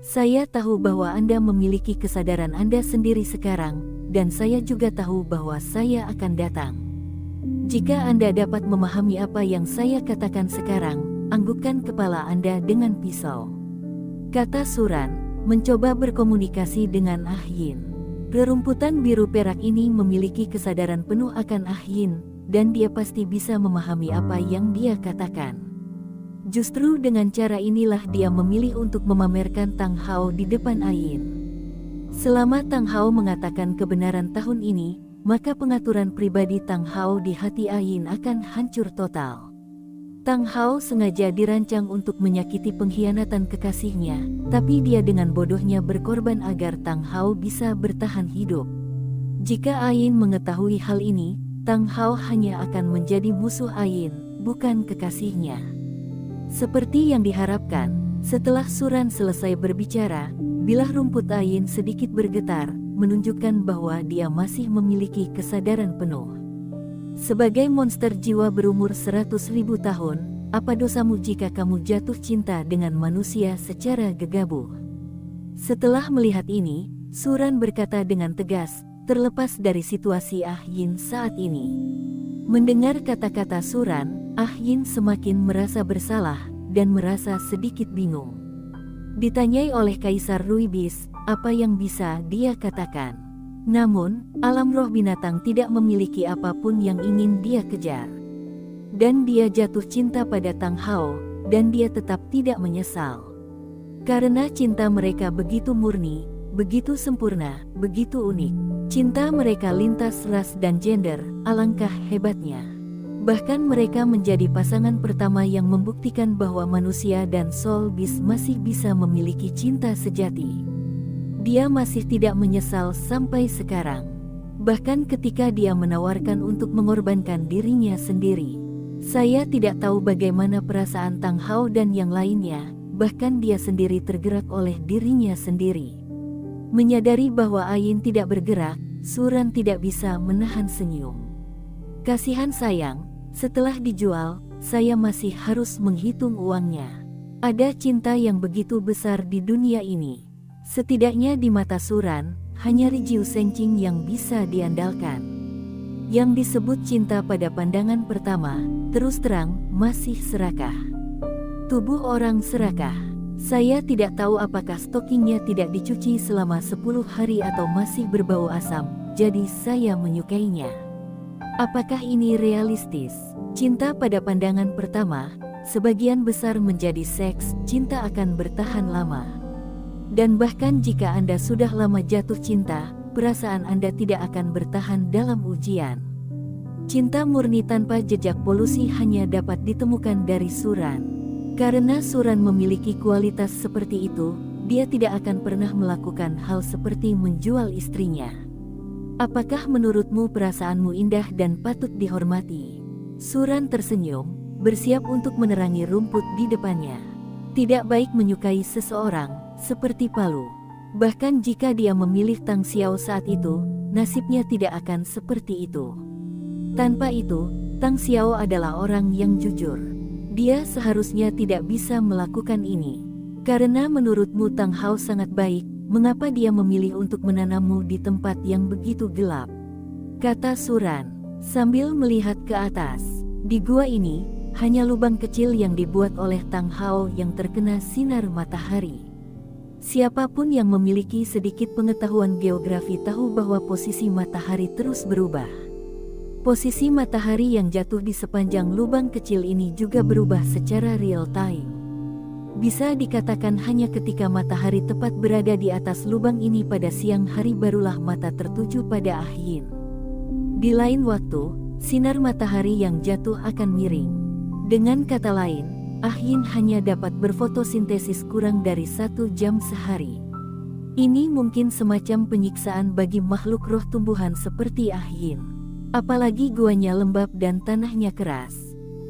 Saya tahu bahwa Anda memiliki kesadaran Anda sendiri sekarang, dan saya juga tahu bahwa saya akan datang. Jika Anda dapat memahami apa yang saya katakan sekarang, anggukkan kepala Anda dengan pisau. Kata Suran, mencoba berkomunikasi dengan Ah Yin. Rerumputan biru perak ini memiliki kesadaran penuh akan Ah Yin, dan dia pasti bisa memahami apa yang dia katakan. Justru dengan cara inilah dia memilih untuk memamerkan Tang Hao di depan Ain. Selama Tang Hao mengatakan kebenaran tahun ini, maka pengaturan pribadi Tang Hao di hati Ain akan hancur total. Tang Hao sengaja dirancang untuk menyakiti pengkhianatan kekasihnya, tapi dia dengan bodohnya berkorban agar Tang Hao bisa bertahan hidup. Jika Ain mengetahui hal ini, Tang Hao hanya akan menjadi musuh Ain, bukan kekasihnya. Seperti yang diharapkan, setelah Suran selesai berbicara, bilah rumput Ain sedikit bergetar, menunjukkan bahwa dia masih memiliki kesadaran penuh. Sebagai monster jiwa berumur 100.000 tahun, apa dosamu jika kamu jatuh cinta dengan manusia secara gegabah? Setelah melihat ini, Suran berkata dengan tegas, terlepas dari situasi Ah Yin saat ini. Mendengar kata-kata Suran, Ah Yin semakin merasa bersalah dan merasa sedikit bingung. Ditanyai oleh Kaisar Ruibis, apa yang bisa dia katakan? Namun, alam roh binatang tidak memiliki apapun yang ingin dia kejar. Dan dia jatuh cinta pada Tang Hao, dan dia tetap tidak menyesal. Karena cinta mereka begitu murni, begitu sempurna, begitu unik. Cinta mereka lintas ras dan gender, alangkah hebatnya. Bahkan mereka menjadi pasangan pertama yang membuktikan bahwa manusia dan Soul Beast masih bisa memiliki cinta sejati. Dia masih tidak menyesal sampai sekarang. Bahkan ketika dia menawarkan untuk mengorbankan dirinya sendiri. Saya tidak tahu bagaimana perasaan Tang Hao dan yang lainnya, bahkan dia sendiri tergerak oleh dirinya sendiri. Menyadari bahwa Ayin tidak bergerak, Suran tidak bisa menahan senyum. Kasihan sayang, setelah dijual, saya masih harus menghitung uangnya. Ada cinta yang begitu besar di dunia ini. Setidaknya di mata Suran, hanya Rijiu Senqing yang bisa diandalkan. Yang disebut cinta pada pandangan pertama, terus terang, masih serakah. Tubuh orang serakah. Saya tidak tahu apakah stokingnya tidak dicuci selama 10 hari atau masih berbau asam, jadi saya menyukainya. Apakah ini realistis? Cinta pada pandangan pertama, sebagian besar menjadi seks, cinta akan bertahan lama. Dan bahkan jika Anda sudah lama jatuh cinta, perasaan Anda tidak akan bertahan dalam ujian. Cinta murni tanpa jejak polusi hanya dapat ditemukan dari Suran. Karena Suran memiliki kualitas seperti itu, dia tidak akan pernah melakukan hal seperti menjual istrinya. Apakah menurutmu perasaanmu indah dan patut dihormati? Suran tersenyum, bersiap untuk menerangi rumput di depannya. Tidak baik menyukai seseorang, seperti Palu. Bahkan jika dia memilih Tang Xiao saat itu, nasibnya tidak akan seperti itu. Tanpa itu, Tang Xiao adalah orang yang jujur. Dia seharusnya tidak bisa melakukan ini. Karena menurutmu Tang Hao sangat baik, mengapa dia memilih untuk menanammu di tempat yang begitu gelap? Kata Suran, sambil melihat ke atas. Di gua ini, hanya lubang kecil yang dibuat oleh Tang Hao yang terkena sinar matahari. Siapapun yang memiliki sedikit pengetahuan geografi tahu bahwa posisi matahari terus berubah. Posisi matahari yang jatuh di sepanjang lubang kecil ini juga berubah secara real time. Bisa dikatakan hanya ketika matahari tepat berada di atas lubang ini pada siang hari barulah mata tertuju pada Ah Yin. Di lain waktu, sinar matahari yang jatuh akan miring. Dengan kata lain, Ah Yin hanya dapat berfotosintesis kurang dari 1 jam sehari. Ini mungkin semacam penyiksaan bagi makhluk roh tumbuhan seperti Ah Yin. Apalagi guanya lembab dan tanahnya keras.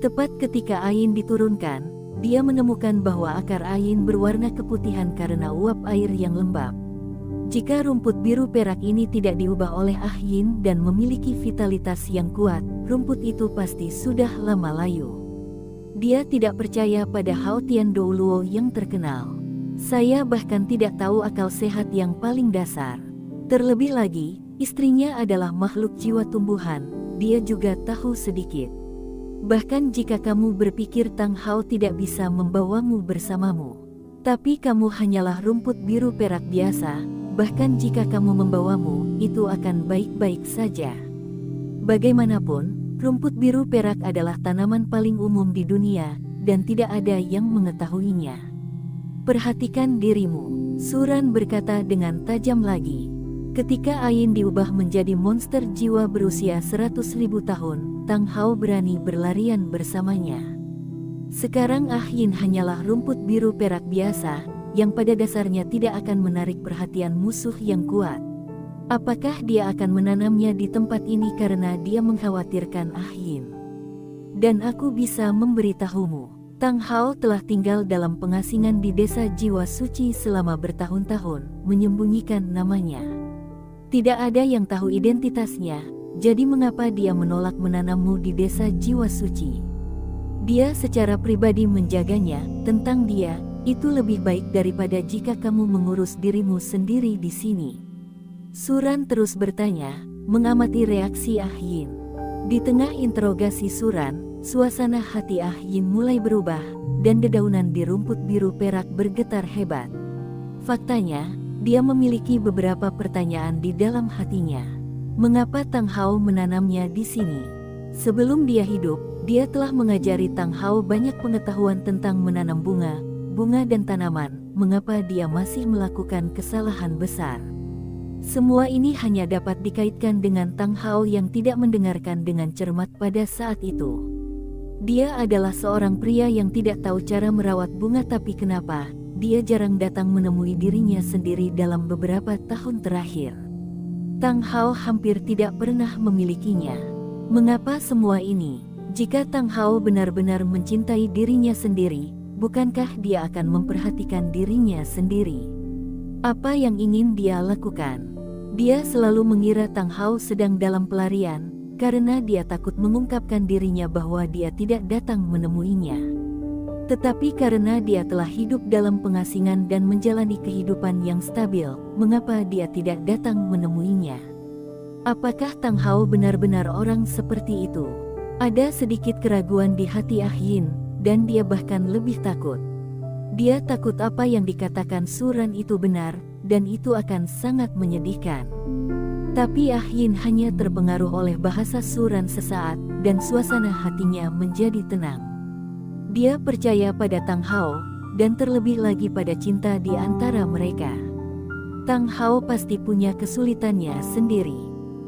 Tepat ketika Ayin diturunkan, dia menemukan bahwa akar Ayin berwarna keputihan karena uap air yang lembab. Jika rumput biru perak ini tidak diubah oleh Ah Yin dan memiliki vitalitas yang kuat, rumput itu pasti sudah lama layu. Dia tidak percaya pada Hao Tian Dou Luo yang terkenal. Saya bahkan tidak tahu akal sehat yang paling dasar. Terlebih lagi, istrinya adalah makhluk jiwa tumbuhan, dia juga tahu sedikit. Bahkan jika kamu berpikir Tang Hao tidak bisa membawamu bersamamu. Tapi kamu hanyalah rumput biru perak biasa, bahkan jika kamu membawamu, itu akan baik-baik saja. Bagaimanapun, rumput biru perak adalah tanaman paling umum di dunia, dan tidak ada yang mengetahuinya. Perhatikan dirimu, Suran berkata dengan tajam lagi. Ketika Ayin diubah menjadi monster jiwa berusia 100.000 tahun, Tang Hao berani berlarian bersamanya. Sekarang Ah Yin hanyalah rumput biru perak biasa, yang pada dasarnya tidak akan menarik perhatian musuh yang kuat. Apakah dia akan menanamnya di tempat ini karena dia mengkhawatirkan Ah Yin? Dan aku bisa memberitahumu, Tang Hao telah tinggal dalam pengasingan di desa jiwa suci selama bertahun-tahun, menyembunyikan namanya. Tidak ada yang tahu identitasnya, jadi mengapa dia menolak menanammu di desa jiwa suci? Dia secara pribadi menjaganya, tentang dia, itu lebih baik daripada jika kamu mengurus dirimu sendiri di sini. Suran terus bertanya, mengamati reaksi Ah Yin. Di tengah interogasi Suran, suasana hati Ah Yin mulai berubah, dan dedaunan di rumput biru perak bergetar hebat. Faktanya, dia memiliki beberapa pertanyaan di dalam hatinya. Mengapa Tang Hao menanamnya di sini? Sebelum dia hidup, dia telah mengajari Tang Hao banyak pengetahuan tentang menanam bunga dan tanaman. Mengapa dia masih melakukan kesalahan besar? Semua ini hanya dapat dikaitkan dengan Tang Hao yang tidak mendengarkan dengan cermat pada saat itu. Dia adalah seorang pria yang tidak tahu cara merawat bunga, tapi kenapa dia jarang datang menemui dirinya sendiri dalam beberapa tahun terakhir? Tang Hao hampir tidak pernah memilikinya. Mengapa semua ini? Jika Tang Hao benar-benar mencintai dirinya sendiri, bukankah dia akan memperhatikan dirinya sendiri? Apa yang ingin dia lakukan? Dia selalu mengira Tang Hao sedang dalam pelarian, karena dia takut mengungkapkan dirinya bahwa dia tidak datang menemuinya. Tetapi karena dia telah hidup dalam pengasingan dan menjalani kehidupan yang stabil, mengapa dia tidak datang menemuinya? Apakah Tang Hao benar-benar orang seperti itu? Ada sedikit keraguan di hati Ah Yin, dan dia bahkan lebih takut. Dia takut apa yang dikatakan Suran itu benar, dan itu akan sangat menyedihkan. Tapi Ah Yin hanya terpengaruh oleh bahasa Suran sesaat, dan suasana hatinya menjadi tenang. Dia percaya pada Tang Hao, dan terlebih lagi pada cinta di antara mereka. Tang Hao pasti punya kesulitannya sendiri.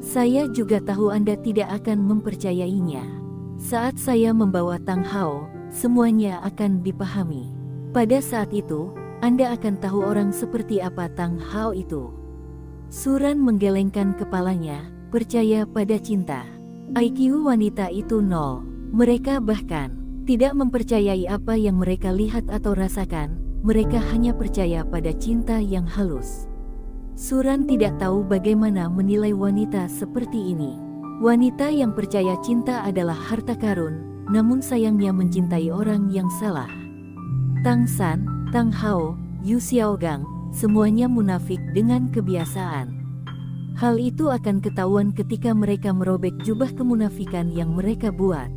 Saya juga tahu Anda tidak akan mempercayainya. Saat saya membawa Tang Hao, semuanya akan dipahami. Pada saat itu, Anda akan tahu orang seperti apa Tang Hao itu. Suran menggelengkan kepalanya, percaya pada cinta. IQ wanita itu 0. Mereka bahkan tidak mempercayai apa yang mereka lihat atau rasakan, mereka hanya percaya pada cinta yang halus. Suran tidak tahu bagaimana menilai wanita seperti ini. Wanita yang percaya cinta adalah harta karun, namun sayangnya mencintai orang yang salah. Tang San, Tang Hao, Yu Xiaogang, semuanya munafik dengan kebiasaan. Hal itu akan ketahuan ketika mereka merobek jubah kemunafikan yang mereka buat.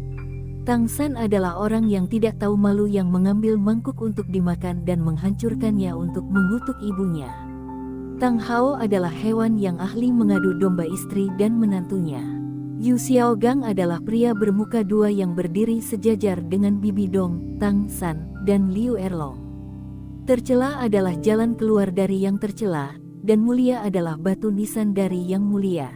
Tang San adalah orang yang tidak tahu malu yang mengambil mangkuk untuk dimakan dan menghancurkannya untuk mengutuk ibunya. Tang Hao adalah hewan yang ahli mengadu domba istri dan menantunya. Yu Xiaogang adalah pria bermuka dua yang berdiri sejajar dengan Bibi Dong, Tang San, dan Liu Erlong. Tercela adalah jalan keluar dari yang tercela, dan mulia adalah batu nisan dari yang mulia.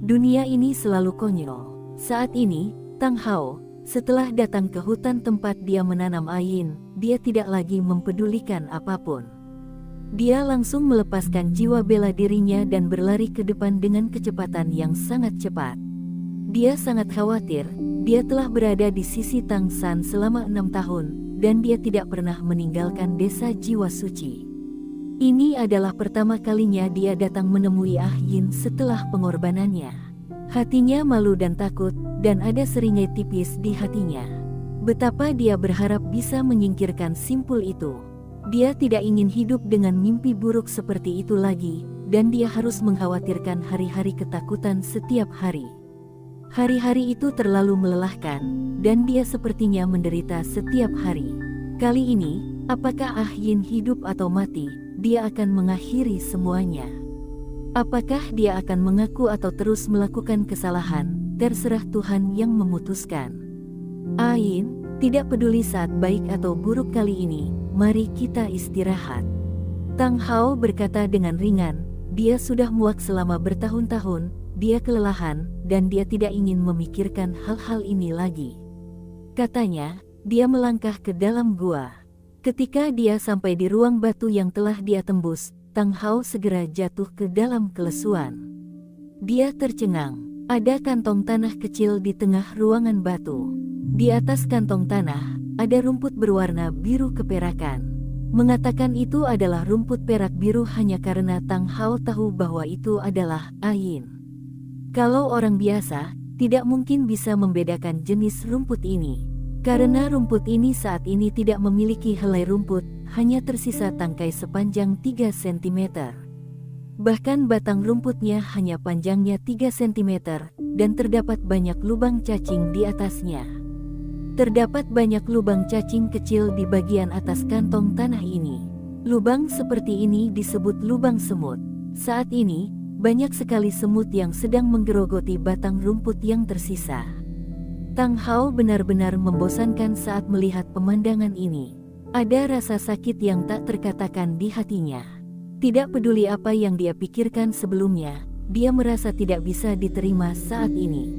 Dunia ini selalu konyol. Saat ini, Tang Hao, setelah datang ke hutan tempat dia menanam ayin, dia tidak lagi mempedulikan apapun. Dia langsung melepaskan jiwa bela dirinya dan berlari ke depan dengan kecepatan yang sangat cepat. Dia sangat khawatir, dia telah berada di sisi Tang San selama 6 tahun, dan dia tidak pernah meninggalkan desa jiwa suci. Ini adalah pertama kalinya dia datang menemui Ah Yin setelah pengorbanannya. Hatinya malu dan takut, dan ada seringai tipis di hatinya. Betapa dia berharap bisa menyingkirkan simpul itu. Dia tidak ingin hidup dengan mimpi buruk seperti itu lagi, dan dia harus mengkhawatirkan hari-hari ketakutan setiap hari. Hari-hari itu terlalu melelahkan, dan dia sepertinya menderita setiap hari. Kali ini, apakah Ah Yin hidup atau mati, dia akan mengakhiri semuanya. Apakah dia akan mengaku atau terus melakukan kesalahan, terserah Tuhan yang memutuskan. Ain, tidak peduli saat baik atau buruk kali ini, mari kita istirahat. Tang Hao berkata dengan ringan, dia sudah muak selama bertahun-tahun, dia kelelahan, dan dia tidak ingin memikirkan hal-hal ini lagi. Katanya, dia melangkah ke dalam gua. Ketika dia sampai di ruang batu yang telah dia tembus, Tang Hao segera jatuh ke dalam kelesuan. Dia tercengang. Ada kantong tanah kecil di tengah ruangan batu. Di atas kantong tanah, ada rumput berwarna biru keperakan. Mengatakan itu adalah rumput perak biru hanya karena Tang Hao tahu bahwa itu adalah ayin. Kalau orang biasa, tidak mungkin bisa membedakan jenis rumput ini. Karena rumput ini saat ini tidak memiliki helai rumput, hanya tersisa tangkai sepanjang 3 cm. Bahkan batang rumputnya hanya panjangnya 3 cm, dan terdapat banyak lubang cacing di atasnya. Terdapat banyak lubang cacing kecil di bagian atas kantong tanah ini. Lubang seperti ini disebut lubang semut. Saat ini, banyak sekali semut yang sedang menggerogoti batang rumput yang tersisa. Tang Hao benar-benar membosankan saat melihat pemandangan ini. Ada rasa sakit yang tak terkatakan di hatinya. Tidak peduli apa yang dia pikirkan sebelumnya, dia merasa tidak bisa diterima saat ini.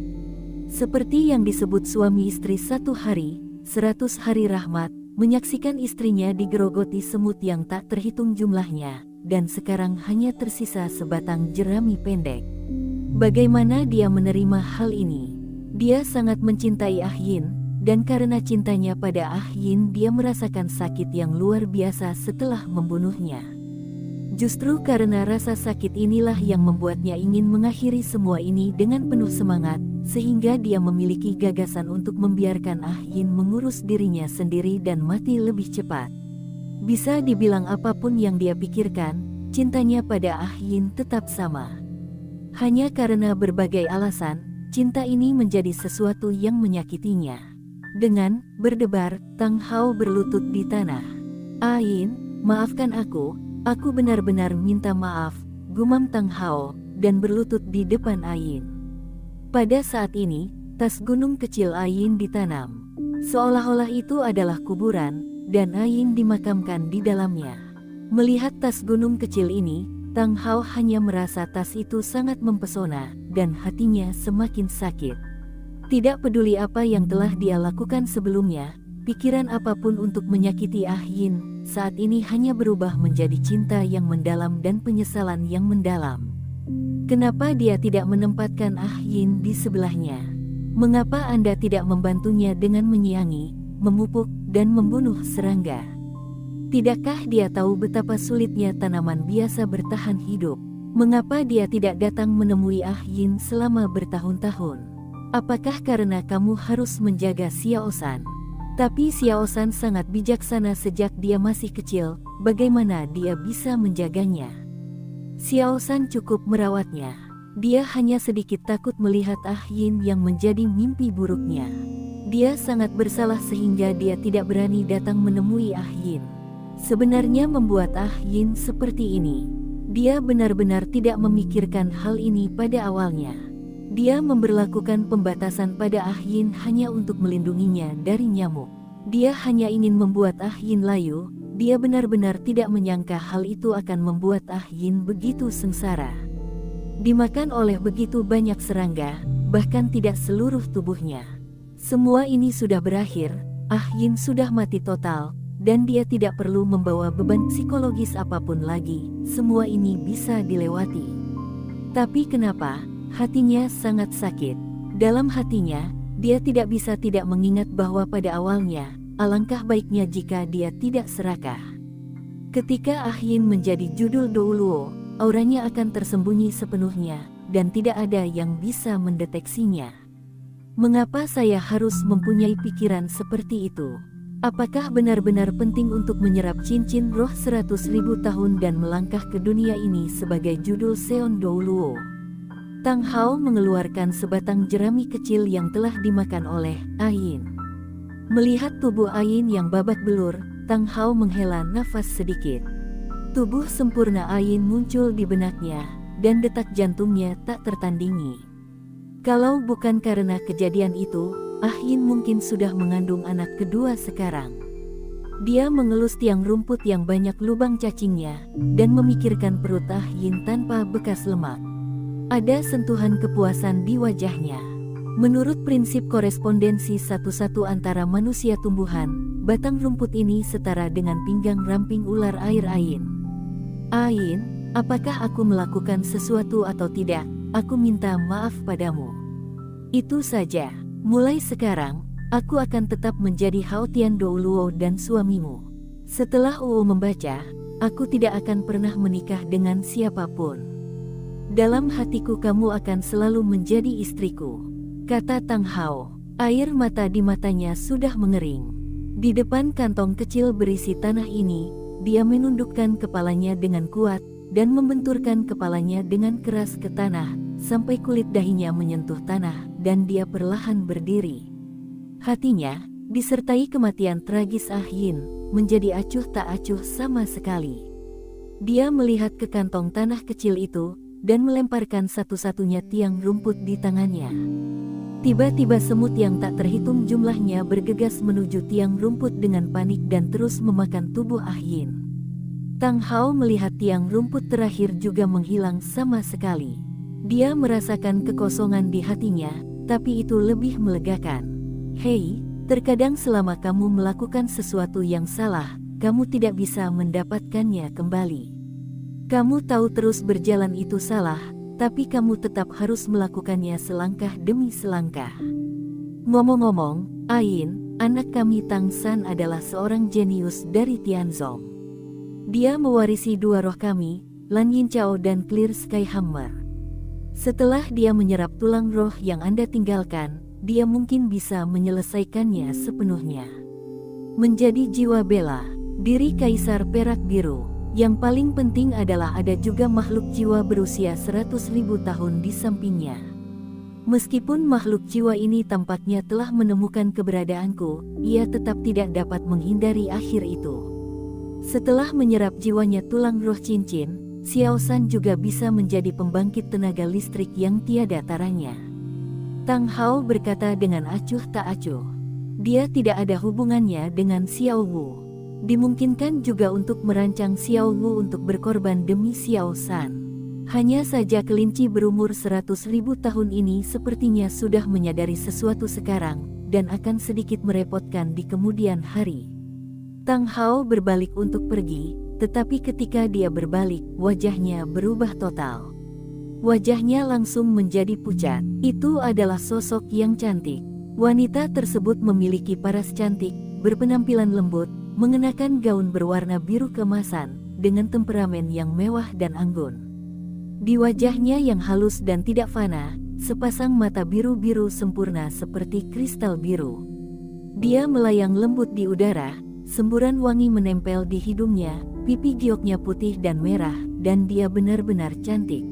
Seperti yang disebut suami istri 1 hari, 100 hari rahmat, menyaksikan istrinya digerogoti semut yang tak terhitung jumlahnya, dan sekarang hanya tersisa sebatang jerami pendek. Bagaimana dia menerima hal ini? Dia sangat mencintai Ah Yin, dan karena cintanya pada Ah Yin dia merasakan sakit yang luar biasa setelah membunuhnya. Justru karena rasa sakit inilah yang membuatnya ingin mengakhiri semua ini dengan penuh semangat, sehingga dia memiliki gagasan untuk membiarkan Ah Yin mengurus dirinya sendiri dan mati lebih cepat. Bisa dibilang apapun yang dia pikirkan, cintanya pada Ah Yin tetap sama. Hanya karena berbagai alasan, cinta ini menjadi sesuatu yang menyakitinya. Dengan berdebar, Tang Hao berlutut di tanah. "Ah Yin, maafkan aku benar-benar minta maaf," gumam Tang Hao, dan berlutut di depan Ah Yin. Pada saat ini, tas gunung kecil Ah Yin ditanam. Seolah-olah itu adalah kuburan, dan Ah Yin dimakamkan di dalamnya. Melihat tas gunung kecil ini, Tang Hao hanya merasa tas itu sangat mempesona, dan hatinya semakin sakit. Tidak peduli apa yang telah dia lakukan sebelumnya, pikiran apapun untuk menyakiti Ah Yin, saat ini hanya berubah menjadi cinta yang mendalam dan penyesalan yang mendalam. Kenapa dia tidak menempatkan Ah Yin di sebelahnya? Mengapa Anda tidak membantunya dengan menyiangi, memupuk, dan membunuh serangga? Tidakkah dia tahu betapa sulitnya tanaman biasa bertahan hidup? Mengapa dia tidak datang menemui Ah Yin selama bertahun-tahun? Apakah karena kamu harus menjaga Xiao San? Tapi Xiao San sangat bijaksana sejak dia masih kecil, bagaimana dia bisa menjaganya? Xiao San cukup merawatnya. Dia hanya sedikit takut melihat Ah Yin yang menjadi mimpi buruknya. Dia sangat bersalah sehingga dia tidak berani datang menemui Ah Yin. Sebenarnya membuat Ah Yin seperti ini, dia benar-benar tidak memikirkan hal ini pada awalnya. Dia memberlakukan pembatasan pada Ah Yin hanya untuk melindunginya dari nyamuk. Dia hanya ingin membuat Ah Yin layu. Dia benar-benar tidak menyangka hal itu akan membuat Ah Yin begitu sengsara. Dimakan oleh begitu banyak serangga, bahkan tidak seluruh tubuhnya. Semua ini sudah berakhir, Ah Yin sudah mati total, dan dia tidak perlu membawa beban psikologis apapun lagi. Semua ini bisa dilewati. Tapi kenapa? Hatinya sangat sakit. Dalam hatinya, dia tidak bisa tidak mengingat bahwa pada awalnya, alangkah baiknya jika dia tidak serakah. Ketika Ah Yin menjadi judul Douluo, auranya akan tersembunyi sepenuhnya, dan tidak ada yang bisa mendeteksinya. Mengapa saya harus mempunyai pikiran seperti itu? Apakah benar-benar penting untuk menyerap cincin roh 100.000 tahun dan melangkah ke dunia ini sebagai judul Seon Douluo? Tang Hao mengeluarkan sebatang jerami kecil yang telah dimakan oleh Ah Yin. Melihat tubuh Ah Yin yang babak belur, Tang Hao menghela nafas sedikit. Tubuh sempurna Ah Yin muncul di benaknya, dan detak jantungnya tak tertandingi. Kalau bukan karena kejadian itu, Ah Yin mungkin sudah mengandung anak kedua sekarang. Dia mengelus tiang rumput yang banyak lubang cacingnya, dan memikirkan perut Ah Yin tanpa bekas lemak. Ada sentuhan kepuasan di wajahnya. Menurut prinsip korespondensi satu-satu antara manusia tumbuhan, batang rumput ini setara dengan pinggang ramping ular air Ain. Ain, apakah aku melakukan sesuatu atau tidak? Aku minta maaf padamu. Itu saja. Mulai sekarang, aku akan tetap menjadi Hao Tian Douluo dan suamimu. Setelah membaca, aku tidak akan pernah menikah dengan siapapun. Dalam hatiku kamu akan selalu menjadi istriku, kata Tang Hao. Air mata di matanya sudah mengering. Di depan kantong kecil berisi tanah ini, dia menundukkan kepalanya dengan kuat dan membenturkan kepalanya dengan keras ke tanah, sampai kulit dahinya menyentuh tanah dan dia perlahan berdiri. Hatinya, disertai kematian tragis Ah Yin, menjadi acuh tak acuh sama sekali. Dia melihat ke kantong tanah kecil itu, dan melemparkan satu-satunya tiang rumput di tangannya. Tiba-tiba semut yang tak terhitung jumlahnya bergegas menuju tiang rumput dengan panik dan terus memakan tubuh Ah Yin. Tang Hao melihat tiang rumput terakhir juga menghilang sama sekali. Dia merasakan kekosongan di hatinya, tapi itu lebih melegakan. Hei, terkadang selama kamu melakukan sesuatu yang salah, kamu tidak bisa mendapatkannya kembali. Kamu tahu terus berjalan itu salah, tapi kamu tetap harus melakukannya selangkah demi selangkah. Ngomong-ngomong, Ain, anak kami Tang San adalah seorang jenius dari Tianzong. Dia mewarisi dua roh kami, Lan Yin Chao dan Clear Sky Hammer. Setelah dia menyerap tulang roh yang Anda tinggalkan, dia mungkin bisa menyelesaikannya sepenuhnya. Menjadi jiwa bela, diri Kaisar Perak Biru. Yang paling penting adalah ada juga makhluk jiwa berusia 100.000 tahun di sampingnya. Meskipun makhluk jiwa ini tampaknya telah menemukan keberadaanku, ia tetap tidak dapat menghindari akhir itu. Setelah menyerap jiwanya tulang roh cincin, Xiao San juga bisa menjadi pembangkit tenaga listrik yang tiada taranya. Tang Hao berkata dengan acuh tak acuh. Dia tidak ada hubungannya dengan Xiao Wu. Dimungkinkan juga untuk merancang Xiao Wu untuk berkorban demi Xiao San. Hanya saja kelinci berumur 100.000 tahun ini sepertinya sudah menyadari sesuatu sekarang, dan akan sedikit merepotkan di kemudian hari. Tang Hao berbalik untuk pergi, tetapi ketika dia berbalik, wajahnya berubah total. Wajahnya langsung menjadi pucat. Itu adalah sosok yang cantik. Wanita tersebut memiliki paras cantik, berpenampilan lembut, mengenakan gaun berwarna biru keemasan, dengan temperamen yang mewah dan anggun. Di wajahnya yang halus dan tidak fana, sepasang mata biru-biru sempurna seperti kristal biru. Dia melayang lembut di udara, semburan wangi menempel di hidungnya, pipi gioknya putih dan merah, dan dia benar-benar cantik.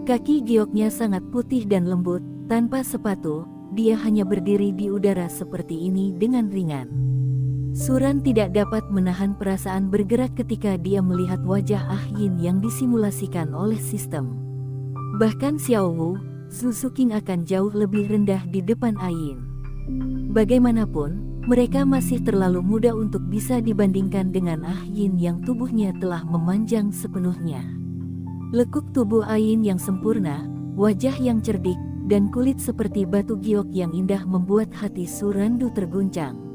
Kaki gioknya sangat putih dan lembut, tanpa sepatu, dia hanya berdiri di udara seperti ini dengan ringan. Suran tidak dapat menahan perasaan bergerak ketika dia melihat wajah Ah Yin yang disimulasikan oleh sistem. Bahkan Xiao Wu, Zhu Suqing akan jauh lebih rendah di depan Ain. Bagaimanapun, mereka masih terlalu muda untuk bisa dibandingkan dengan Ah Yin yang tubuhnya telah memanjang sepenuhnya. Lekuk tubuh Ain yang sempurna, wajah yang cerdik, dan kulit seperti batu giok yang indah membuat hati Surandu terguncang.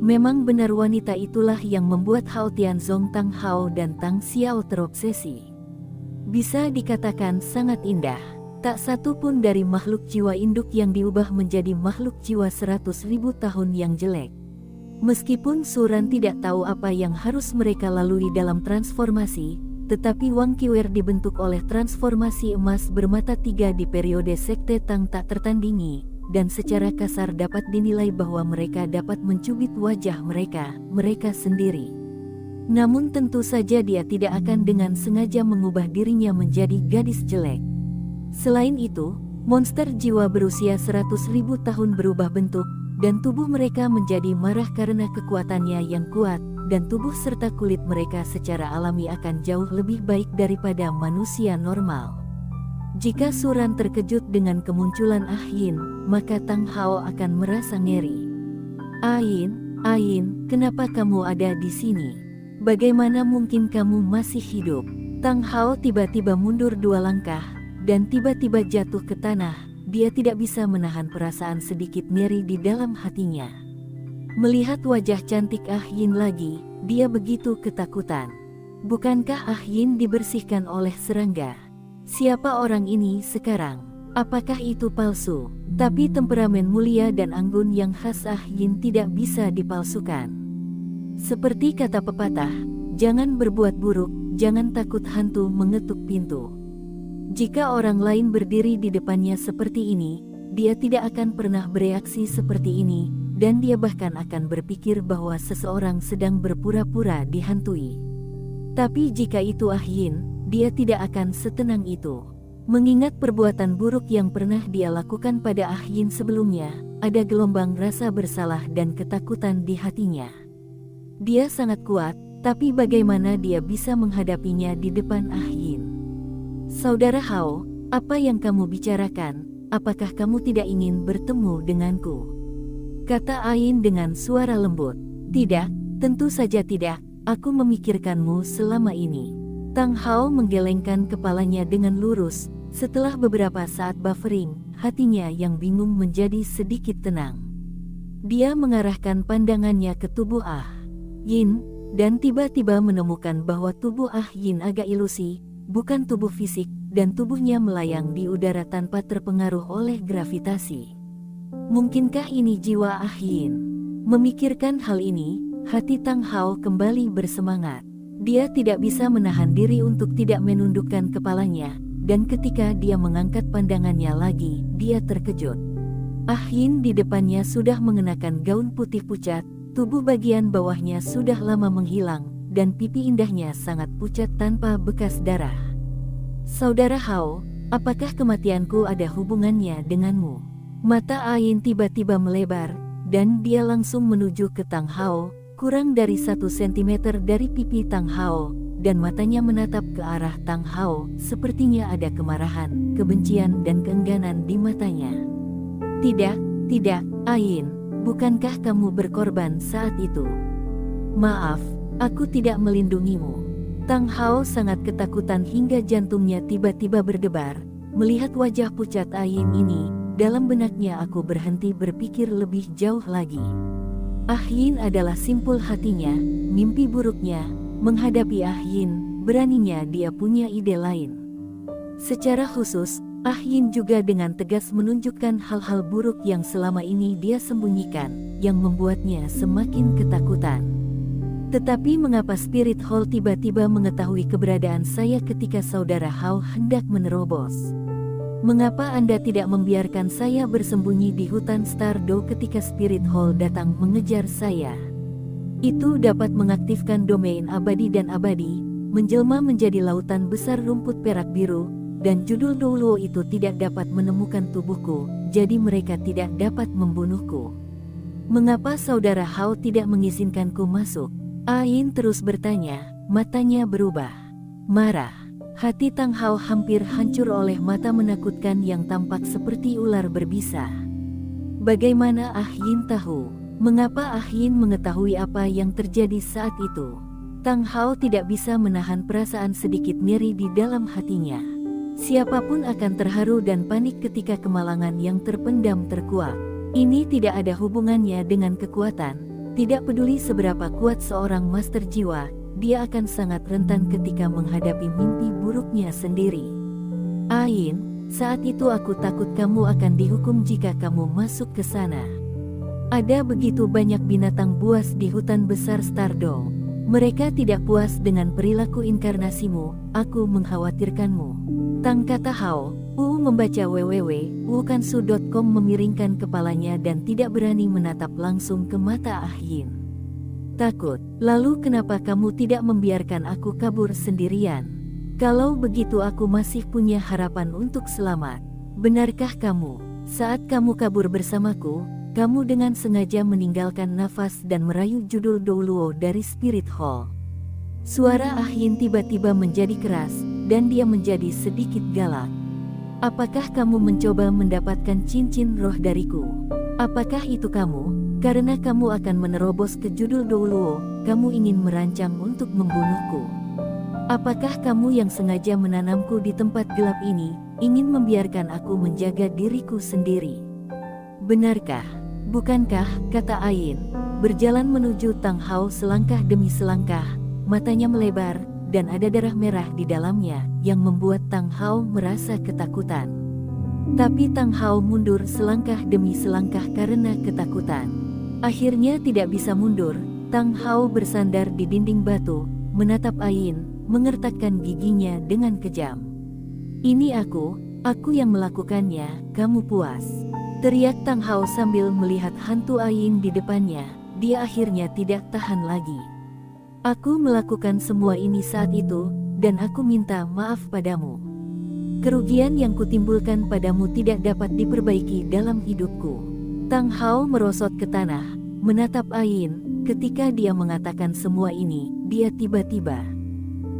Memang benar wanita itulah yang membuat Hao Tianzong, Tang Hao dan Tang Xiao terobsesi. Bisa dikatakan sangat indah. Tak satu pun dari makhluk jiwa induk yang diubah menjadi makhluk jiwa 100.000 tahun yang jelek. Meskipun Suran tidak tahu apa yang harus mereka lalui dalam transformasi, tetapi Wang Qiwer dibentuk oleh transformasi emas bermata tiga di periode Sekte Tang tak tertandingi, dan secara kasar dapat dinilai bahwa mereka dapat mencubit wajah mereka sendiri. Namun tentu saja dia tidak akan dengan sengaja mengubah dirinya menjadi gadis jelek. Selain itu, monster jiwa berusia 100.000 tahun berubah bentuk, dan tubuh mereka menjadi marah karena kekuatannya yang kuat, dan tubuh serta kulit mereka secara alami akan jauh lebih baik daripada manusia normal. Jika Suran terkejut dengan kemunculan Ah Yin, maka Tang Hao akan merasa ngeri. Ain, kenapa kamu ada di sini? Bagaimana mungkin kamu masih hidup? Tang Hao tiba-tiba mundur 2 langkah, dan tiba-tiba jatuh ke tanah. Dia tidak bisa menahan perasaan sedikit ngeri di dalam hatinya. Melihat wajah cantik Ah Yin lagi, dia begitu ketakutan. Bukankah Ah Yin dibersihkan oleh serangga? Siapa orang ini sekarang? Apakah itu palsu? Tapi temperamen mulia dan anggun yang khas Ah Yin tidak bisa dipalsukan. Seperti kata pepatah, jangan berbuat buruk, jangan takut hantu mengetuk pintu. Jika orang lain berdiri di depannya seperti ini, dia tidak akan pernah bereaksi seperti ini, dan dia bahkan akan berpikir bahwa seseorang sedang berpura-pura dihantui. Tapi jika itu Ah Yin, dia tidak akan setenang itu. Mengingat perbuatan buruk yang pernah dia lakukan pada Ah Yin sebelumnya, ada gelombang rasa bersalah dan ketakutan di hatinya. Dia sangat kuat, tapi bagaimana dia bisa menghadapinya di depan Ah Yin? Saudara Hao, apa yang kamu bicarakan? Apakah kamu tidak ingin bertemu denganku? Kata Ain dengan suara lembut. Tidak, tentu saja tidak, aku memikirkanmu selama ini. Tang Hao menggelengkan kepalanya dengan lurus. Setelah beberapa saat buffering, hatinya yang bingung menjadi sedikit tenang. Dia mengarahkan pandangannya ke tubuh Ah Yin, dan tiba-tiba menemukan bahwa tubuh Ah Yin agak ilusi, bukan tubuh fisik, dan tubuhnya melayang di udara tanpa terpengaruh oleh gravitasi. Mungkinkah ini jiwa Ah Yin? Memikirkan hal ini, hati Tang Hao kembali bersemangat. Dia tidak bisa menahan diri untuk tidak menundukkan kepalanya, dan ketika dia mengangkat pandangannya lagi, dia terkejut. Ah Yin di depannya sudah mengenakan gaun putih pucat, tubuh bagian bawahnya sudah lama menghilang, dan pipi indahnya sangat pucat tanpa bekas darah. Saudara Hao, apakah kematianku ada hubungannya denganmu? Mata Ain tiba-tiba melebar, dan dia langsung menuju ke Tang Hao, kurang dari 1 sentimeter dari pipi Tang Hao, dan matanya menatap ke arah Tang Hao, sepertinya ada kemarahan, kebencian dan keengganan di matanya. Tidak, Ain, bukankah kamu berkorban saat itu? Maaf, aku tidak melindungimu. Tang Hao sangat ketakutan hingga jantungnya tiba-tiba berdebar. Melihat wajah pucat Ain ini, dalam benaknya aku berhenti berpikir lebih jauh lagi. Ah Yin adalah simpul hatinya, mimpi buruknya, menghadapi Ah Yin, beraninya dia punya ide lain. Secara khusus, Ah Yin juga dengan tegas menunjukkan hal-hal buruk yang selama ini dia sembunyikan, yang membuatnya semakin ketakutan. Tetapi mengapa Spirit Hall tiba-tiba mengetahui keberadaan saya ketika saudara Hao hendak menerobos? Mengapa Anda tidak membiarkan saya bersembunyi di hutan Stardo ketika Spirit Hall datang mengejar saya? Itu dapat mengaktifkan domain abadi dan abadi, menjelma menjadi lautan besar rumput perak biru, dan judul Douluo itu tidak dapat menemukan tubuhku, jadi mereka tidak dapat membunuhku. Mengapa saudara Hao tidak mengizinkanku masuk? Ain terus bertanya, matanya berubah marah. Hati Tang Hao hampir hancur oleh mata menakutkan yang tampak seperti ular berbisa. Bagaimana Ah Yin tahu? Mengapa Ah Yin mengetahui apa yang terjadi saat itu? Tang Hao tidak bisa menahan perasaan sedikit nyeri di dalam hatinya. Siapapun akan terharu dan panik ketika kemalangan yang terpendam terkuak. Ini tidak ada hubungannya dengan kekuatan. Tidak peduli seberapa kuat seorang master jiwa, dia akan sangat rentan ketika menghadapi mimpi buruknya sendiri. Ain, saat itu aku takut kamu akan dihukum jika kamu masuk ke sana. Ada begitu banyak binatang buas di hutan besar Stardo. Mereka tidak puas dengan perilaku inkarnasimu, aku mengkhawatirkanmu. Tang kata Hao. Membaca www.wukansu.com memiringkan kepalanya dan tidak berani menatap langsung ke mata Ah Yin. Takut, lalu kenapa kamu tidak membiarkan aku kabur sendirian? Kalau begitu aku masih punya harapan untuk selamat. Benarkah kamu, saat kamu kabur bersamaku, kamu dengan sengaja meninggalkan nafas dan merayu judul Douluo dari Spirit Hall? Suara Ah Yin tiba-tiba menjadi keras, dan dia menjadi sedikit galak. Apakah kamu mencoba mendapatkan cincin roh dariku? Apakah itu kamu? Karena kamu akan menerobos ke judul Douluo, kamu ingin merancang untuk membunuhku. Apakah kamu yang sengaja menanamku di tempat gelap ini, ingin membiarkan aku menjaga diriku sendiri? Benarkah? Bukankah, kata Ain, berjalan menuju Tang Hao selangkah demi selangkah, matanya melebar, dan ada darah merah di dalamnya, yang membuat Tang Hao merasa ketakutan. Tapi Tang Hao mundur selangkah demi selangkah karena ketakutan. Akhirnya tidak bisa mundur, Tang Hao bersandar di dinding batu, menatap Ain, mengertakkan giginya dengan kejam. Ini aku yang melakukannya, kamu puas? Teriak Tang Hao sambil melihat hantu Ayin di depannya. Dia akhirnya tidak tahan lagi. Aku melakukan semua ini saat itu, dan aku minta maaf padamu. Kerugian yang kutimbulkan padamu tidak dapat diperbaiki dalam hidupku. Tang Hao merosot ke tanah, menatap Ayin. Ketika dia mengatakan semua ini, dia tiba-tiba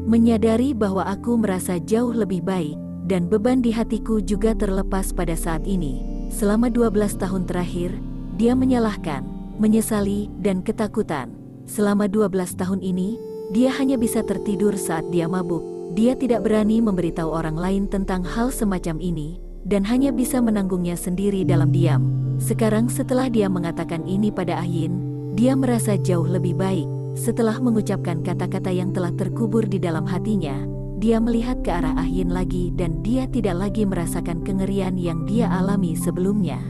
menyadari bahwa aku merasa jauh lebih baik, dan beban di hatiku juga terlepas pada saat ini. Selama 12 tahun terakhir, dia menyalahkan, menyesali, dan ketakutan. Selama 12 tahun ini, dia hanya bisa tertidur saat dia mabuk. Dia tidak berani memberitahu orang lain tentang hal semacam ini, dan hanya bisa menanggungnya sendiri dalam diam. Sekarang setelah dia mengatakan ini pada Ayin, dia merasa jauh lebih baik. Setelah mengucapkan kata-kata yang telah terkubur di dalam hatinya, dia melihat ke arah Ayin lagi dan dia tidak lagi merasakan kengerian yang dia alami sebelumnya.